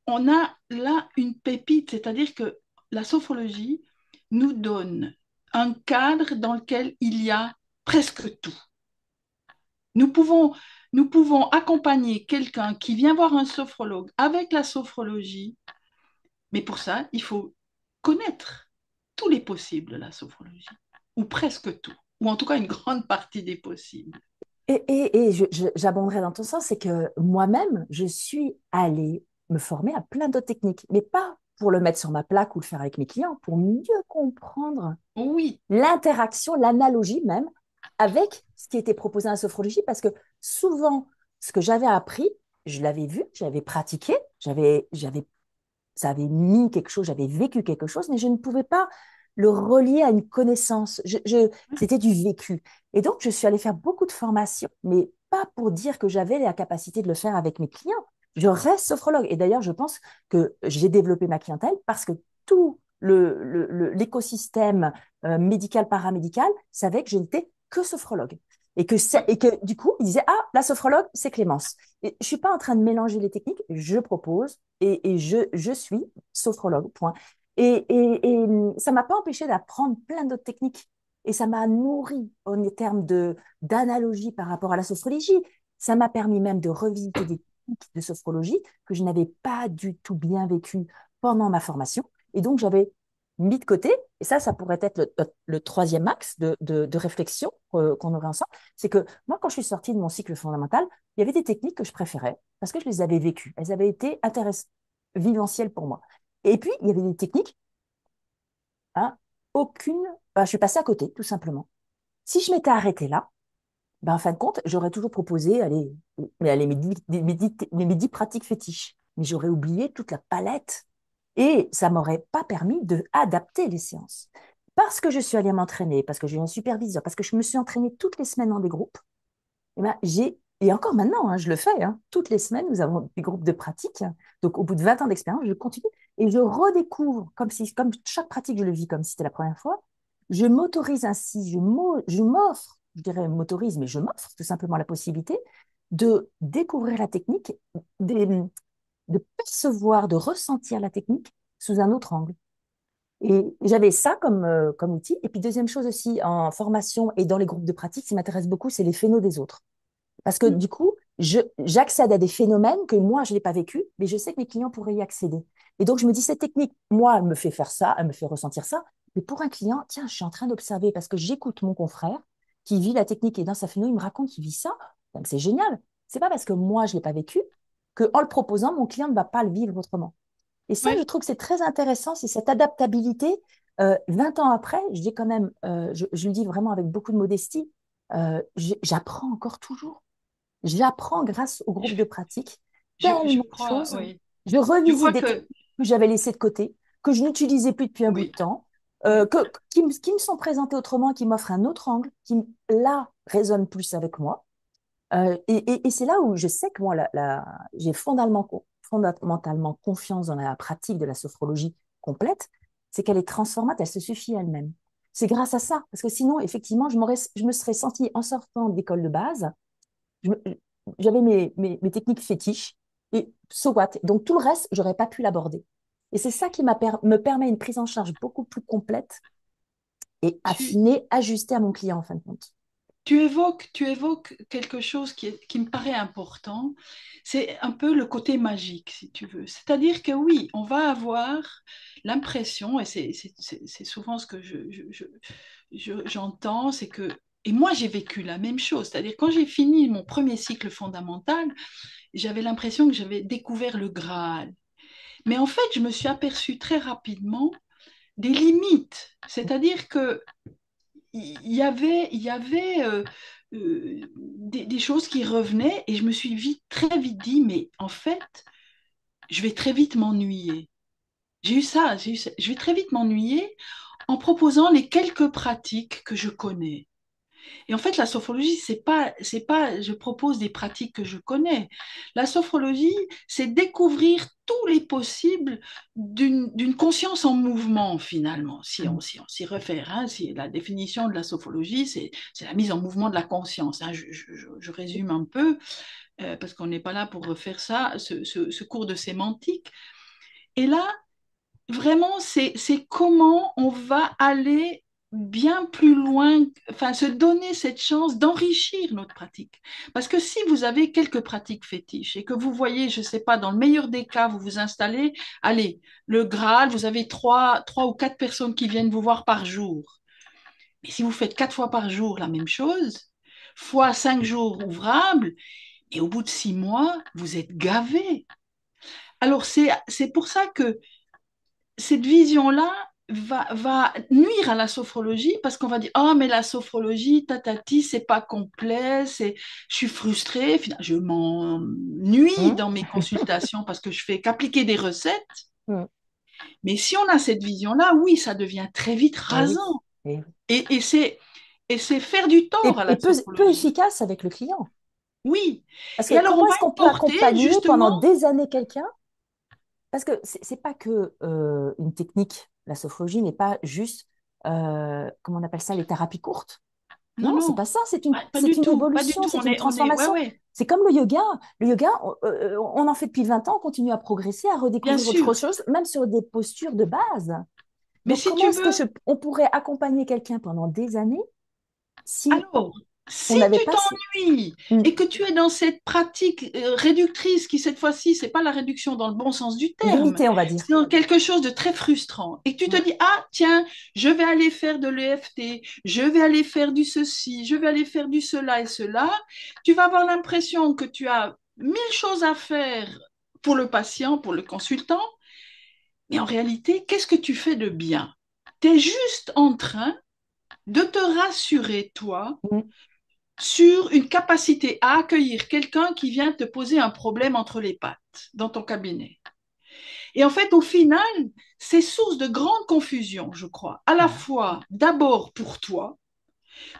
on a là une pépite, c'est-à-dire que la sophrologie nous donne un cadre dans lequel il y a presque tout. Nous pouvons, nous pouvons accompagner quelqu'un qui vient voir un sophrologue avec la sophrologie, mais pour ça, il faut connaître tous les possibles de la sophrologie, ou presque tout, ou en tout cas une grande partie des possibles. j'abonderai dans ton sens, c'est que moi-même, je suis allée me former à plein d'autres techniques, mais pas pour le mettre sur ma plaque ou le faire avec mes clients, pour mieux comprendre Oui, l'interaction, l'analogie même avec ce qui était proposé en sophrologie, parce que souvent, ce que j'avais appris, je l'avais vu, j'avais pratiqué, ça avait mis quelque chose, j'avais vécu quelque chose, mais je ne pouvais pas le relier à une connaissance. C'était du vécu. Et donc, je suis allée faire beaucoup de formations, mais pas pour dire que j'avais la capacité de le faire avec mes clients. Je reste sophrologue. Et d'ailleurs, je pense que j'ai développé ma clientèle parce que tout l'écosystème médical, paramédical savait que je n'étais que sophrologue. Oui, Et que du coup, il disait, ah, la sophrologue, c'est Clémence. Et je suis pas en train de mélanger les techniques, je propose et je suis sophrologue, point. Et ça m'a pas empêché d'apprendre plein d'autres techniques. Et ça m'a nourri en termes d'analogie par rapport à la sophrologie. Ça m'a permis même de revisiter des techniques de sophrologie que je n'avais pas du tout bien vécues pendant ma formation. Et donc, j'avais mis de côté, et ça pourrait être le troisième axe de réflexion qu'on aurait ensemble, c'est que moi, quand je suis sortie de mon cycle fondamental, il y avait des techniques que je préférais parce que je les avais vécues. Elles avaient été vivencielles pour moi. Et puis, il y avait des techniques, hein, aucune, je suis passée à côté, tout simplement. Si je m'étais arrêtée là, en fin de compte, j'aurais toujours proposé allez, mes 10 pratiques fétiches. Mais j'aurais oublié toute la palette et ça m'aurait pas permis de adapter les séances. Parce que je suis allée m'entraîner, parce que j'ai eu un superviseur, parce que je me suis entraînée toutes les semaines dans des groupes, et encore maintenant, hein, je le fais, hein, toutes les semaines, nous avons des groupes de pratique. Donc, au bout de 20 ans d'expérience, je continue et je redécouvre, comme chaque pratique, je le vis comme si c'était la première fois. Je m'autorise ainsi, je m'offre, je dirais m'autorise, mais je m'offre tout simplement la possibilité de découvrir la technique, de, de percevoir, de ressentir la technique sous un autre angle. Et j'avais ça comme outil. Et puis, deuxième chose aussi, en formation et dans les groupes de pratique, ce qui m'intéresse beaucoup, c'est les phénos des autres. Parce que du coup, j'accède à des phénomènes que moi, je n'ai pas vécu, mais je sais que mes clients pourraient y accéder. Et donc, je me dis, cette technique, moi, elle me fait faire ça, elle me fait ressentir ça. Mais pour un client, tiens, je suis en train d'observer parce que j'écoute mon confrère qui vit la technique et dans sa phéno, il me raconte qu'il vit ça. Donc, c'est génial. C'est pas parce que moi, je ne l'ai pas vécu que en le proposant, mon client ne va pas le vivre autrement. Et ça, je oui. trouve que c'est très intéressant, c'est cette adaptabilité. 20 ans après, je dis quand même, je le dis vraiment avec beaucoup de modestie, j'apprends encore toujours. J'apprends grâce au groupe de pratique Je tellement de crois, choses. oui. Je Je revisite crois des que, techniques que j'avais laissées de côté, que je n'utilisais plus depuis un bout de oui, temps, oui. qui me sont présentées autrement, qui m'offrent un autre angle, là, résonnent plus avec moi. Et c'est là où je sais que moi, j'ai fondamentalement confiance dans la pratique de la sophrologie complète, c'est qu'elle est transformante, elle se suffit elle-même. C'est grâce à ça, parce que sinon, effectivement, je me serais sentie en sortant d'école de base, je me- j'avais mes techniques fétiches, et so what? Donc tout le reste, j'aurais pas pu l'aborder. Et c'est ça qui me permet une prise en charge beaucoup plus complète et Tu, affinée, ajustée à mon client en fin de compte. tu évoques quelque chose qui me paraît important. C'est un peu le côté magique, si tu veux. C'est-à-dire que oui, on va avoir l'impression, et c'est souvent ce que j'entends, c'est que, et moi j'ai vécu la même chose. C'est-à-dire quand j'ai fini mon premier cycle fondamental, j'avais l'impression que j'avais découvert le Graal. Mais en fait, je me suis aperçue très rapidement des limites. C'est-à-dire que il y avait des choses qui revenaient et je me suis très vite dit, mais en fait, je vais très vite m'ennuyer. J'ai eu ça. Je vais très vite m'ennuyer en proposant les quelques pratiques que je connais. Et en fait, la sophrologie, c'est pas, je propose des pratiques que je connais. La sophrologie, c'est découvrir tous les possibles d'une conscience en mouvement, finalement, si on s'y réfère. Hein, si la définition de la sophrologie, c'est la mise en mouvement de la conscience. Hein, je résume un peu, parce qu'on n'est pas là pour refaire ça, ce cours de sémantique. Et là, vraiment, c'est comment on va aller bien plus loin, enfin, se donner cette chance d'enrichir notre pratique. Parce que si vous avez quelques pratiques fétiches et que vous voyez, je ne sais pas, dans le meilleur des cas, vous vous installez, allez, le Graal, vous avez trois ou quatre personnes qui viennent vous voir par jour. Mais si vous faites 4 fois par jour la même chose, fois 5 jours ouvrables, et au bout de 6 mois, vous êtes gavé. Alors, c'est pour ça que cette vision-là va nuire à la sophrologie parce qu'on va dire oh mais la sophrologie tatati c'est pas complet, je suis frustrée, je m'ennuie Hum, dans mes consultations parce que je fais qu'appliquer des recettes. hum. Mais si on a cette vision-là, oui, ça devient très vite Eh oui. rasant. Eh oui. Et, et c'est, et c'est faire du tort à Et la peu sophrologie. efficace avec le client. Oui. Parce Et que alors, on comment va est-ce qu'on être peut porté, accompagner pendant justement, des années quelqu'un? Parce que c'est pas que une technique, la sophrologie n'est pas juste, comment on appelle ça, les thérapies courtes. non, Non, c'est non, pas ça, pas c'est du une tout, pas du évolution, tout. c'est une On est, ouais, transformation. ouais, C'est comme le yoga. Le yoga, on en fait depuis 20 ans, on continue à progresser, à bien redécouvrir autre sûr. chose, même sur des postures de base. Mais Donc, si comment tu est-ce que veux, on pourrait accompagner quelqu'un pendant des années si alors, on si n'avait tu pas... t'ennuies Hmm. et que tu es dans cette pratique réductrice, qui cette fois-ci, c'est pas la réduction dans le bon sens du terme, Limité, on va dire. c'est dans quelque chose de très frustrant, et que tu te Ouais. dis, ah, tiens, je vais aller faire de l'EFT, je vais aller faire du ceci, je vais aller faire du cela et cela, tu vas avoir l'impression que tu as 1000 choses à faire pour le patient, pour le consultant, mais en réalité, qu'est-ce que tu fais de bien? Tu es juste en train de te rassurer, toi, Hmm. sur une capacité à accueillir quelqu'un qui vient te poser un problème entre les pattes dans ton cabinet. Et en fait, au final, c'est source de grande confusion, je crois. À la Voilà. fois, d'abord pour toi,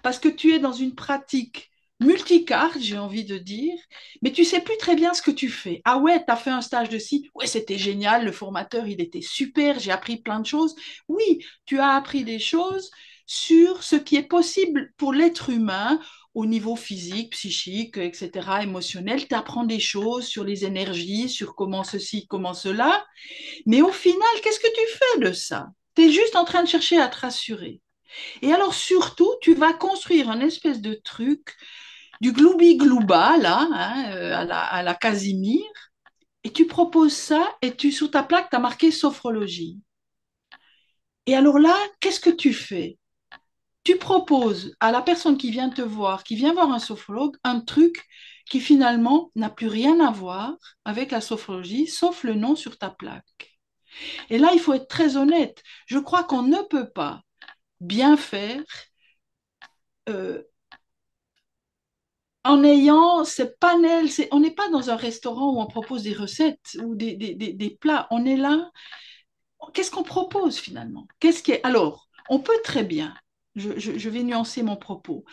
parce que tu es dans une pratique multicarte, j'ai envie de dire, mais tu sais plus très bien ce que tu fais. Ah ouais, tu as fait un stage de ci, ouais, c'était génial, le formateur, il était super, j'ai appris plein de choses. Oui, tu as appris des choses sur ce qui est possible pour l'être humain au niveau physique, psychique, etc., émotionnel. Tu apprends des choses sur les énergies, sur comment ceci, comment cela. Mais au final, qu'est-ce que tu fais de ça? Tu es juste en train de chercher à te rassurer. Et alors surtout, tu vas construire un espèce de truc, du gloubi-glouba, là, hein, à la Casimir, et tu proposes ça, et tu, sur ta plaque, tu as marqué sophrologie. Et alors là, qu'est-ce que tu fais? Tu proposes à la personne qui vient te voir, qui vient voir un sophrologue, un truc qui finalement n'a plus rien à voir avec la sophrologie, sauf le nom sur ta plaque. Et là, il faut être très honnête. Je crois qu'on ne peut pas bien faire euh, en ayant ces panels, on n'est pas dans un restaurant où on propose des recettes ou des plats. On est là. Qu'est-ce qu'on propose finalement? Qu'est-ce qui est... Alors, on peut très bien, je vais nuancer mon propos.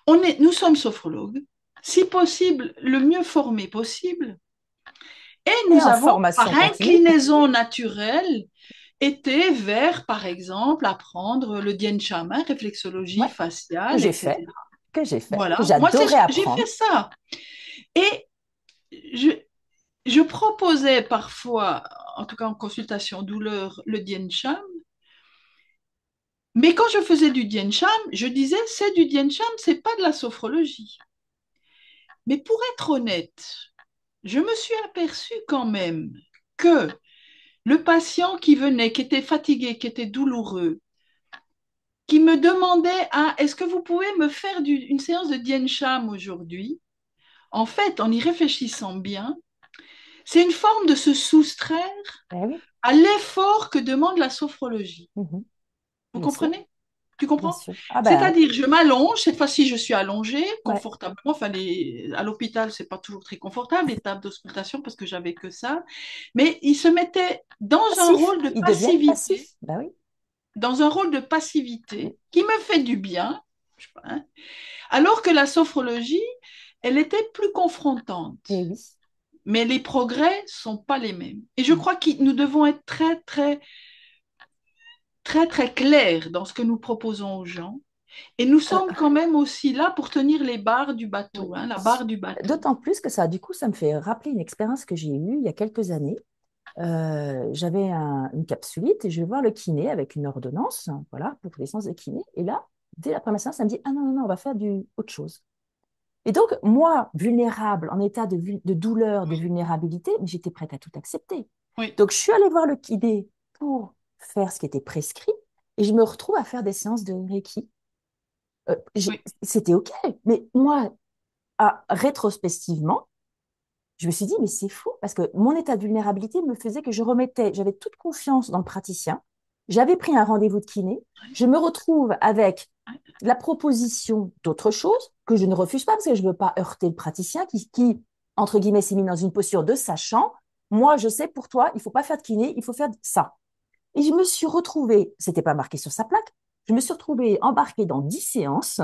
Nous sommes sophrologues, si possible, le mieux formés possible, et Et nous en avons, par formation continue, inclinaison naturelle, été vers, par exemple, apprendre le Dien Sha, hein, réflexologie ouais, que faciale, j'ai fait, etc. Que que moi, j'adorais j'ai fait apprendre. ça. Et je, je proposais parfois, en tout cas en consultation douleur, le Dien Shan, mais quand je faisais du Dien Shan, je disais c'est du Dien Shan, c'est pas de la sophrologie. Mais pour être honnête, je me suis aperçue quand même que le patient qui venait, qui était fatigué, qui était douloureux, qui me demandait ah, est-ce que vous pouvez me faire une séance de Dien Shan aujourd'hui? En fait, en y réfléchissant bien, c'est une forme de se soustraire Eh oui, à l'effort que demande la sophrologie. mhm, Vous bien sûr, comprenez? Tu bien comprends? sûr. Ah ben, C'est-à-dire, je m'allonge, cette fois-ci, je suis allongée ouais. confortablement. Enfin, à l'hôpital, c'est pas toujours très confortable, les tables d'auscultation, parce que j'avais que ça. Mais il se mettait Passifs, ils deviennent passifs. Ben oui. dans un rôle de passivité qui me fait du bien, je sais pas, hein, alors que la sophrologie, elle était plus confrontante. Et oui. Mais les progrès sont pas les mêmes. Et je Mm. crois que nous devons être très, très, très, très clairs dans ce que nous proposons aux gens. Et nous Euh, sommes quand même aussi là pour tenir les barres du oui. bateau, hein, la barre du bateau. D'autant plus que ça, du coup, ça me fait rappeler une expérience que j'ai eue il y a quelques années. J'avais une capsulite et je vais voir le kiné avec une ordonnance, voilà, pour les séances de kiné. Et là, dès la première séance, ça me dit, ah non, non, non, on va faire autre chose. Et donc, moi, vulnérable, en état de douleur, de vulnérabilité, mais j'étais prête à tout accepter. Oui, Donc, je suis allée voir le kiné pour faire ce qui était prescrit et je me retrouve à faire des séances de Reiki. oui, C'était OK. Mais moi, rétrospectivement, je me suis dit, mais c'est fou, parce que mon état de vulnérabilité me faisait que j'avais toute confiance dans le praticien. J'avais pris un rendez-vous de kiné. Je me retrouve avec la proposition d'autre chose que je ne refuse pas parce que je ne veux pas heurter le praticien entre guillemets, s'est mis dans une posture de sachant. Moi, je sais pour toi, il ne faut pas faire de kiné, il faut faire ça. Et je me suis retrouvée, c'était pas marqué sur sa plaque, je me suis retrouvée embarquée dans 10 séances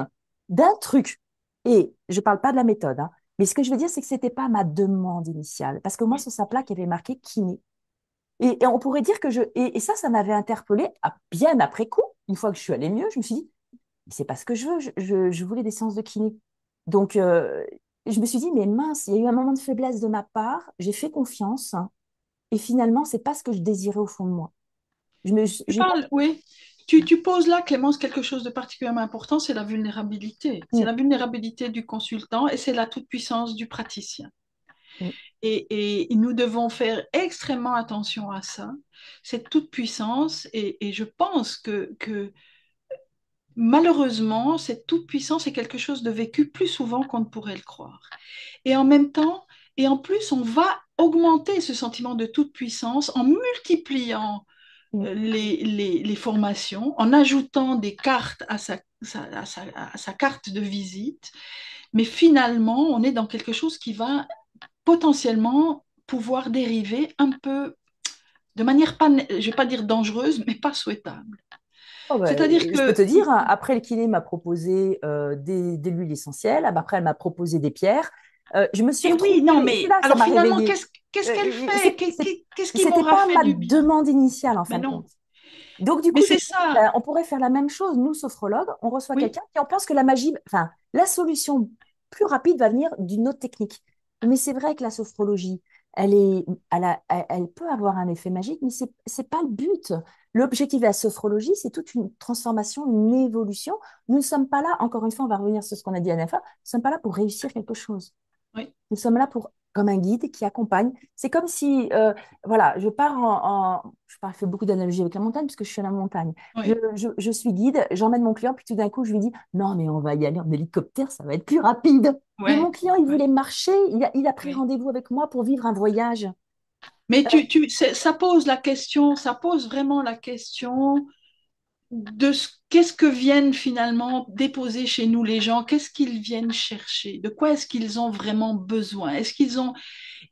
d'un truc. Et je parle pas de la méthode, hein, mais ce que je veux dire, c'est que c'était pas ma demande initiale. Parce que moi, Oui. sur sa plaque, il y avait marqué kiné. Et on pourrait dire que et ça m'avait interpellée bien après coup. Une fois que je suis allée mieux, je me suis dit, c'est pas ce que je veux. Je voulais des séances de kiné. Donc, je me suis dit, mais mince, il y a eu un moment de faiblesse de ma part. J'ai fait confiance, hein, et finalement, c'est pas ce que je désirais au fond de moi. Tu J'ai pas. parles, oui. Tu poses là, Clémence, quelque chose de particulièrement important, c'est la vulnérabilité. C'est Mm, la vulnérabilité du consultant et c'est la toute-puissance du praticien. mm, Et nous devons faire extrêmement attention à ça, cette toute-puissance. Et je pense que malheureusement, cette toute-puissance est quelque chose de vécu plus souvent qu'on ne pourrait le croire. Et en même temps, et en plus, on va augmenter ce sentiment de toute-puissance en multipliant mm. les formations, en ajoutant des cartes à sa carte de visite. Mais finalement, on est dans quelque chose qui va potentiellement pouvoir dériver un peu de manière pas, je vais pas dire dangereuse, mais pas souhaitable. Oh, bah, C'est-à-dire je peux que, te dire, hein, après le kiné m'a proposé de l'huile essentielle, ah bah, après elle m'a proposé des pierres. Je me suis et oui, retrouvée, non, et puis mais là, ça alors m'a finalement, réveillée. qu'est-ce qu'elle fait? Qu'est-ce qui C'était m'aura pas fait ma du bien? demande initiale en Mais fin de non, compte. Donc, du mais coup, je c'est me suis dit, ça, ben, on pourrait faire la même chose, nous, sophrologues. On reçoit oui, quelqu'un et on pense que la magie, enfin, la solution plus rapide va venir d'une autre technique. Mais c'est vrai que la sophrologie, elle peut avoir un effet magique, mais c'est pas le but. L'objectif de la sophrologie, c'est toute une transformation, une évolution. Nous ne sommes pas là, encore une fois, on va revenir sur ce qu'on a dit à la dernière fois, nous ne sommes pas là pour réussir quelque chose. oui, Nous sommes là pour, comme un guide qui accompagne. C'est comme si, voilà, je pars je fais beaucoup d'analogies avec la montagne puisque je suis à la montagne. oui, Je suis guide, j'emmène mon client, puis tout d'un coup, je lui dis, non, mais on va y aller en hélicoptère, ça va être plus rapide. Mais mon ouais, client, il ouais, voulait marcher, il a pris oui. rendez-vous avec moi pour vivre un voyage. Mais ça pose la question, ça pose vraiment la question de qu'est-ce que viennent finalement déposer chez nous les gens, qu'est-ce qu'ils viennent chercher, de quoi est-ce qu'ils ont vraiment besoin, est-ce qu'ils ont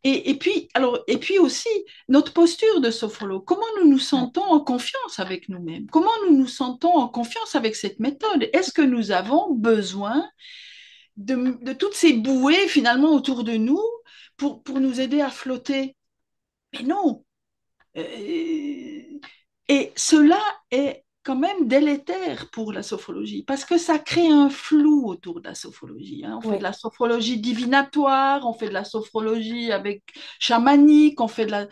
et puis alors et puis aussi notre posture de sophrologue, comment nous nous Ouais, sentons en confiance avec nous-mêmes, comment nous nous sentons en confiance avec cette méthode, est-ce que nous avons besoin de toutes ces bouées finalement autour de nous pour nous aider à flotter? Mais non. Euh, Et cela est quand même délétère pour la sophrologie, parce que ça crée un flou autour de la sophrologie, hein. On fait de ouais. la sophrologie divinatoire, on fait de la sophrologie avec chamanique, on fait de la...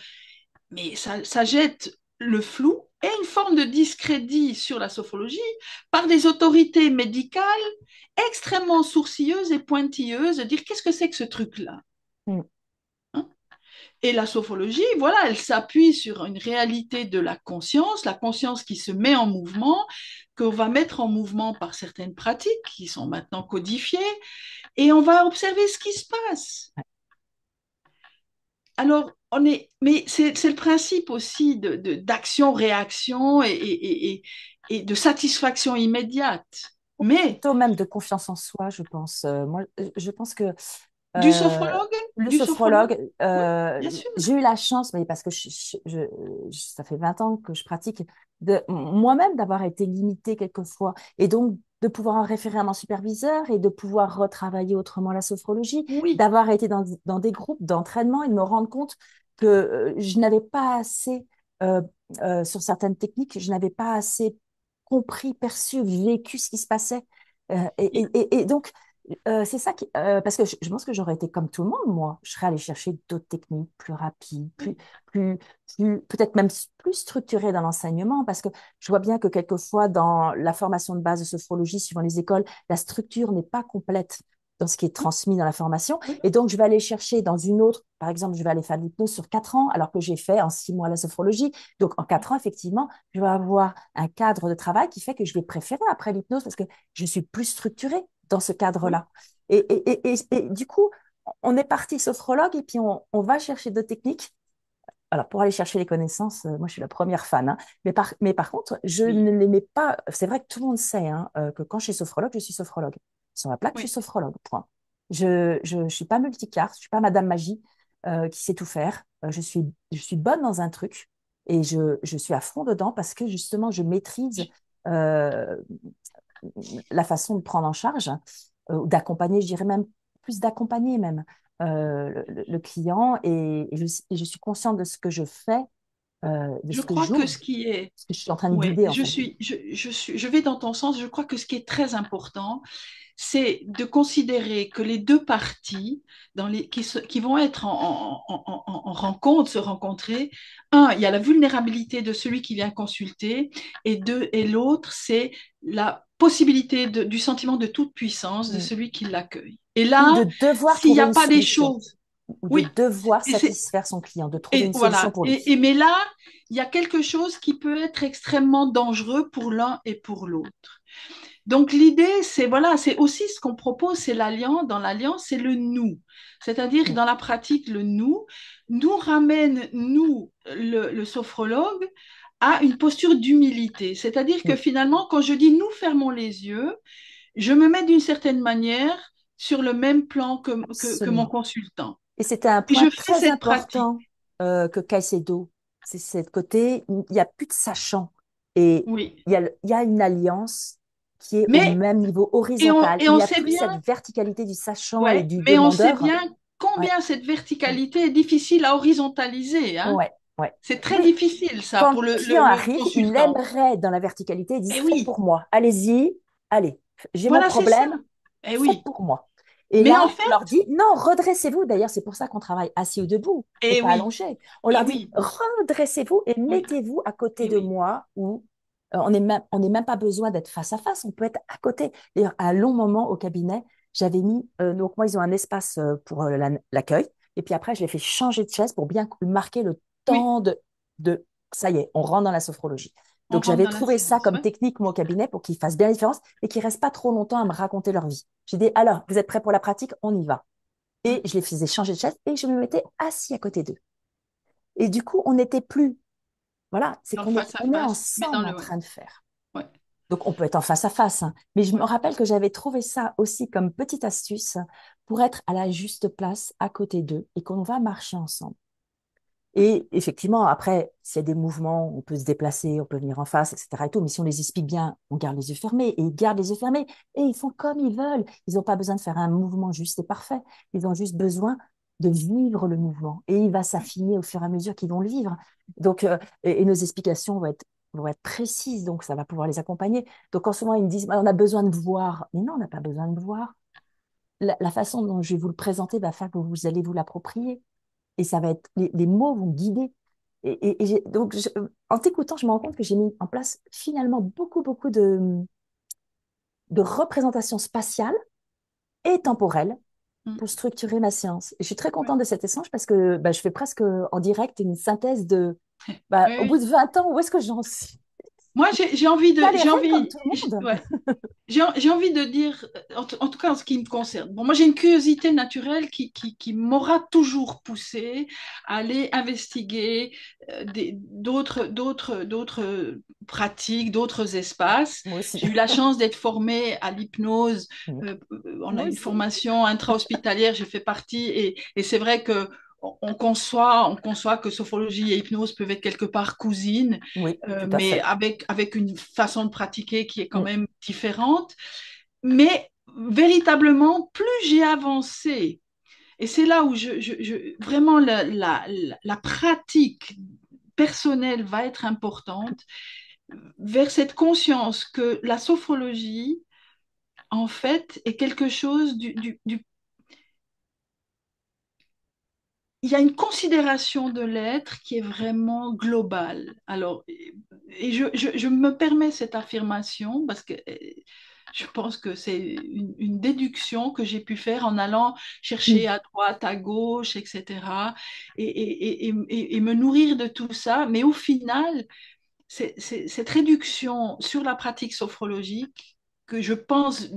Mais ça jette le flou et une forme de discrédit sur la sophrologie par des autorités médicales extrêmement sourcilleuses et pointilleuses, de dire qu'est-ce que c'est que ce truc-là? Mm. Hein. Et la sophrologie, voilà, elle s'appuie sur une réalité de la conscience qui se met en mouvement, qu'on va mettre en mouvement par certaines pratiques qui sont maintenant codifiées, et on va observer ce qui se passe. Alors, mais c'est le principe aussi d'action-réaction et de satisfaction immédiate. Mais Plutôt même de confiance en soi, je pense. Moi, je pense que du Euh, sophrologue, le du sophrologue, sophrologue, oui, bien sûr. j'ai eu la chance, mais parce que ça fait 20 ans que je pratique, moi-même d'avoir été limitée quelquefois, et donc de pouvoir en référer à mon superviseur et de pouvoir retravailler autrement la sophrologie, Oui, d'avoir été dans des groupes d'entraînement et de me rendre compte que je n'avais pas assez, euh, sur certaines techniques, je n'avais pas assez compris, perçu, vécu ce qui se passait. Et donc, c'est ça parce que je pense que j'aurais été comme tout le monde, moi. Je serais allée chercher d'autres techniques plus rapides, plus, peut-être même plus structurées dans l'enseignement, parce que je vois bien que quelquefois, dans la formation de base de sophrologie, suivant les écoles, la structure n'est pas complète dans ce qui est transmis dans la formation. oui, Et donc, je vais aller chercher dans une autre, par exemple, je vais aller faire de l'hypnose sur 4 ans, alors que j'ai fait en 6 mois la sophrologie. Donc, en 4 ans, effectivement, je vais avoir un cadre de travail qui fait que je vais préférer après l'hypnose parce que je suis plus structurée dans ce oui. cadre-là. Et du coup, on est parti sophrologue et puis on va chercher d'autres techniques. Alors, pour aller chercher les connaissances, moi, je suis la première fan, hein. Mais par contre, je Oui, ne les mets pas. C'est vrai que tout le monde sait, hein, que quand je suis sophrologue, je suis sophrologue. Sur la plaque, je suis oui. sophrologue, point. Je suis pas multicarte, je suis pas Madame Magie qui sait tout faire. Je suis bonne dans un truc. Et je suis à fond dedans parce que justement, je maîtrise euh, la façon de prendre en charge, d'accompagner, je dirais même plus d'accompagner même le client et je suis consciente de ce que je fais, de Je ce que crois que j'ouvre, ce qui est, ce que je suis en train de ouais, guider en fait. je vais dans ton sens. Je crois que ce qui est très important, c'est de considérer que les deux parties qui vont être en rencontre, se rencontrer, un, il y a la vulnérabilité de celui qui vient consulter, et deux, et l'autre, c'est la possibilité du sentiment de toute puissance de Mm. celui qui l'accueille. Et Ou de là, devoir s'il n'y trouver a une pas des solution, choses, ou de oui, devoir et c'est satisfaire son client, de trouver et une solution voilà. pour lui. Mais là, il y a quelque chose qui peut être extrêmement dangereux pour l'un et pour l'autre. Donc l'idée, c'est voilà, c'est aussi ce qu'on propose, c'est l'alliance. Dans l'alliance, c'est le nous. C'est-à-dire que Mm. dans la pratique, le nous ramène, nous, le sophrologue, à une posture d'humilité. C'est-à-dire que Mm. finalement, quand je dis nous fermons les yeux, je me mets d'une certaine manière sur le même plan que mon Absolument. consultant. Et c'était un Et point je fais très cette pratique. important que Caicedo. C'est ce côté, il n'y a plus de sachant. Et Oui. il y a une alliance qui est au Mais même niveau horizontal. et Il on n'y a sait plus bien, cette verticalité du sachant et ouais, du mais on sait demandeur. bien Ouais, combien cette mm, verticalité est difficile à horizontaliser, hein. ouais, ouais. C'est très Oui, difficile, ça, quand pour le client le arrive, il consultant. aimerait dans la verticalité, il dit, Eh faites oui, pour moi, allez-y, allez, j'ai mon voilà, c'est ça. problème, Eh faites oui. pour moi. Et Mais là, en on fait, leur dit, non, redressez-vous. D'ailleurs, c'est pour ça qu'on travaille assis ou debout et eh pas oui, allongé. On leur dit, oui, redressez-vous et oui, mettez-vous à côté eh de oui. moi où on n'est même pas besoin d'être face à face, on peut être à côté. D'ailleurs, à un long moment au cabinet, j'avais mis, donc moi, ils ont un espace pour l'accueil. Et puis après, je l'ai fait changer de chaise pour bien marquer le Oui, temps de ça y est, on rentre dans la sophrologie. on Donc, rentre j'avais dans la trouvé ça séance, comme ouais. technique, moi, au cabinet, pour qu'ils fassent bien la différence et qu'ils ne restent pas trop longtemps à me raconter leur vie. J'ai dit, alors, vous êtes prêts pour la pratique? On y va. Et Mm. je les faisais changer de chaise et je me mettais assis à côté d'eux. Et du coup, on n'était plus, voilà, c'est En qu'on est, face à on est face, mais dans ensemble en le, ouais. train de faire. Ouais, Donc, on peut être en face à face, hein. Mais je me ouais. rappelle que j'avais trouvé ça aussi comme petite astuce pour être à la juste place à côté d'eux et qu'on va marcher ensemble. Et effectivement, après, s'il y a des mouvements, on peut se déplacer, on peut venir en face, etc. et tout. Mais si on les explique bien, on garde les yeux fermés et ils gardent les yeux fermés et ils font comme ils veulent. Ils n'ont pas besoin de faire un mouvement juste et parfait. Ils ont juste besoin de vivre le mouvement et il va s'affiner au fur et à mesure qu'ils vont le vivre. Donc, et nos explications vont être précises, donc ça va pouvoir les accompagner. Donc, en ce moment, ils me disent, ah, on a besoin de voir. Mais non, on n'a pas besoin de voir. La façon dont je vais vous le présenter va faire que vous allez vous l'approprier et ça va être les mots vont guider. Donc, en t'écoutant, je me rends compte que j'ai mis en place finalement beaucoup de représentations spatiales et temporelles Mm. pour structurer ma séance. Et je suis très Ouais. contente de cet échange parce que bah, je fais presque en direct une synthèse de, Oui, bah, au bout oui. de 20 ans, où est-ce que j'en suis? Moi, j'ai envie de, j'ai Galéré comme envie, tout le monde. ouais. J'ai envie de dire, en tout cas en ce qui me concerne, bon, moi j'ai une curiosité naturelle qui m'aura toujours poussée à aller investiguer d'autres pratiques, d'autres espaces. Moi aussi. J'ai eu la chance d'être formée à l'hypnose. On a Moi une aussi. formation intra-hospitalière, j'ai fait partie, et c'est vrai que on conçoit que sophrologie et hypnose peuvent être quelque part cousines, Oui, tout à mais fait. avec une façon de pratiquer qui est quand Mm. même différente. Mais véritablement, plus j'ai avancé, et c'est là où vraiment la pratique personnelle va être importante, vers cette conscience que la sophrologie, en fait, est quelque chose il y a une considération de l'être qui est vraiment globale. Alors, et je me permets cette affirmation parce que je pense que c'est une déduction que j'ai pu faire en allant chercher Mm. à droite, à gauche, etc. Et me nourrir de tout ça. Mais au final, cette réduction sur la pratique sophrologique que je pense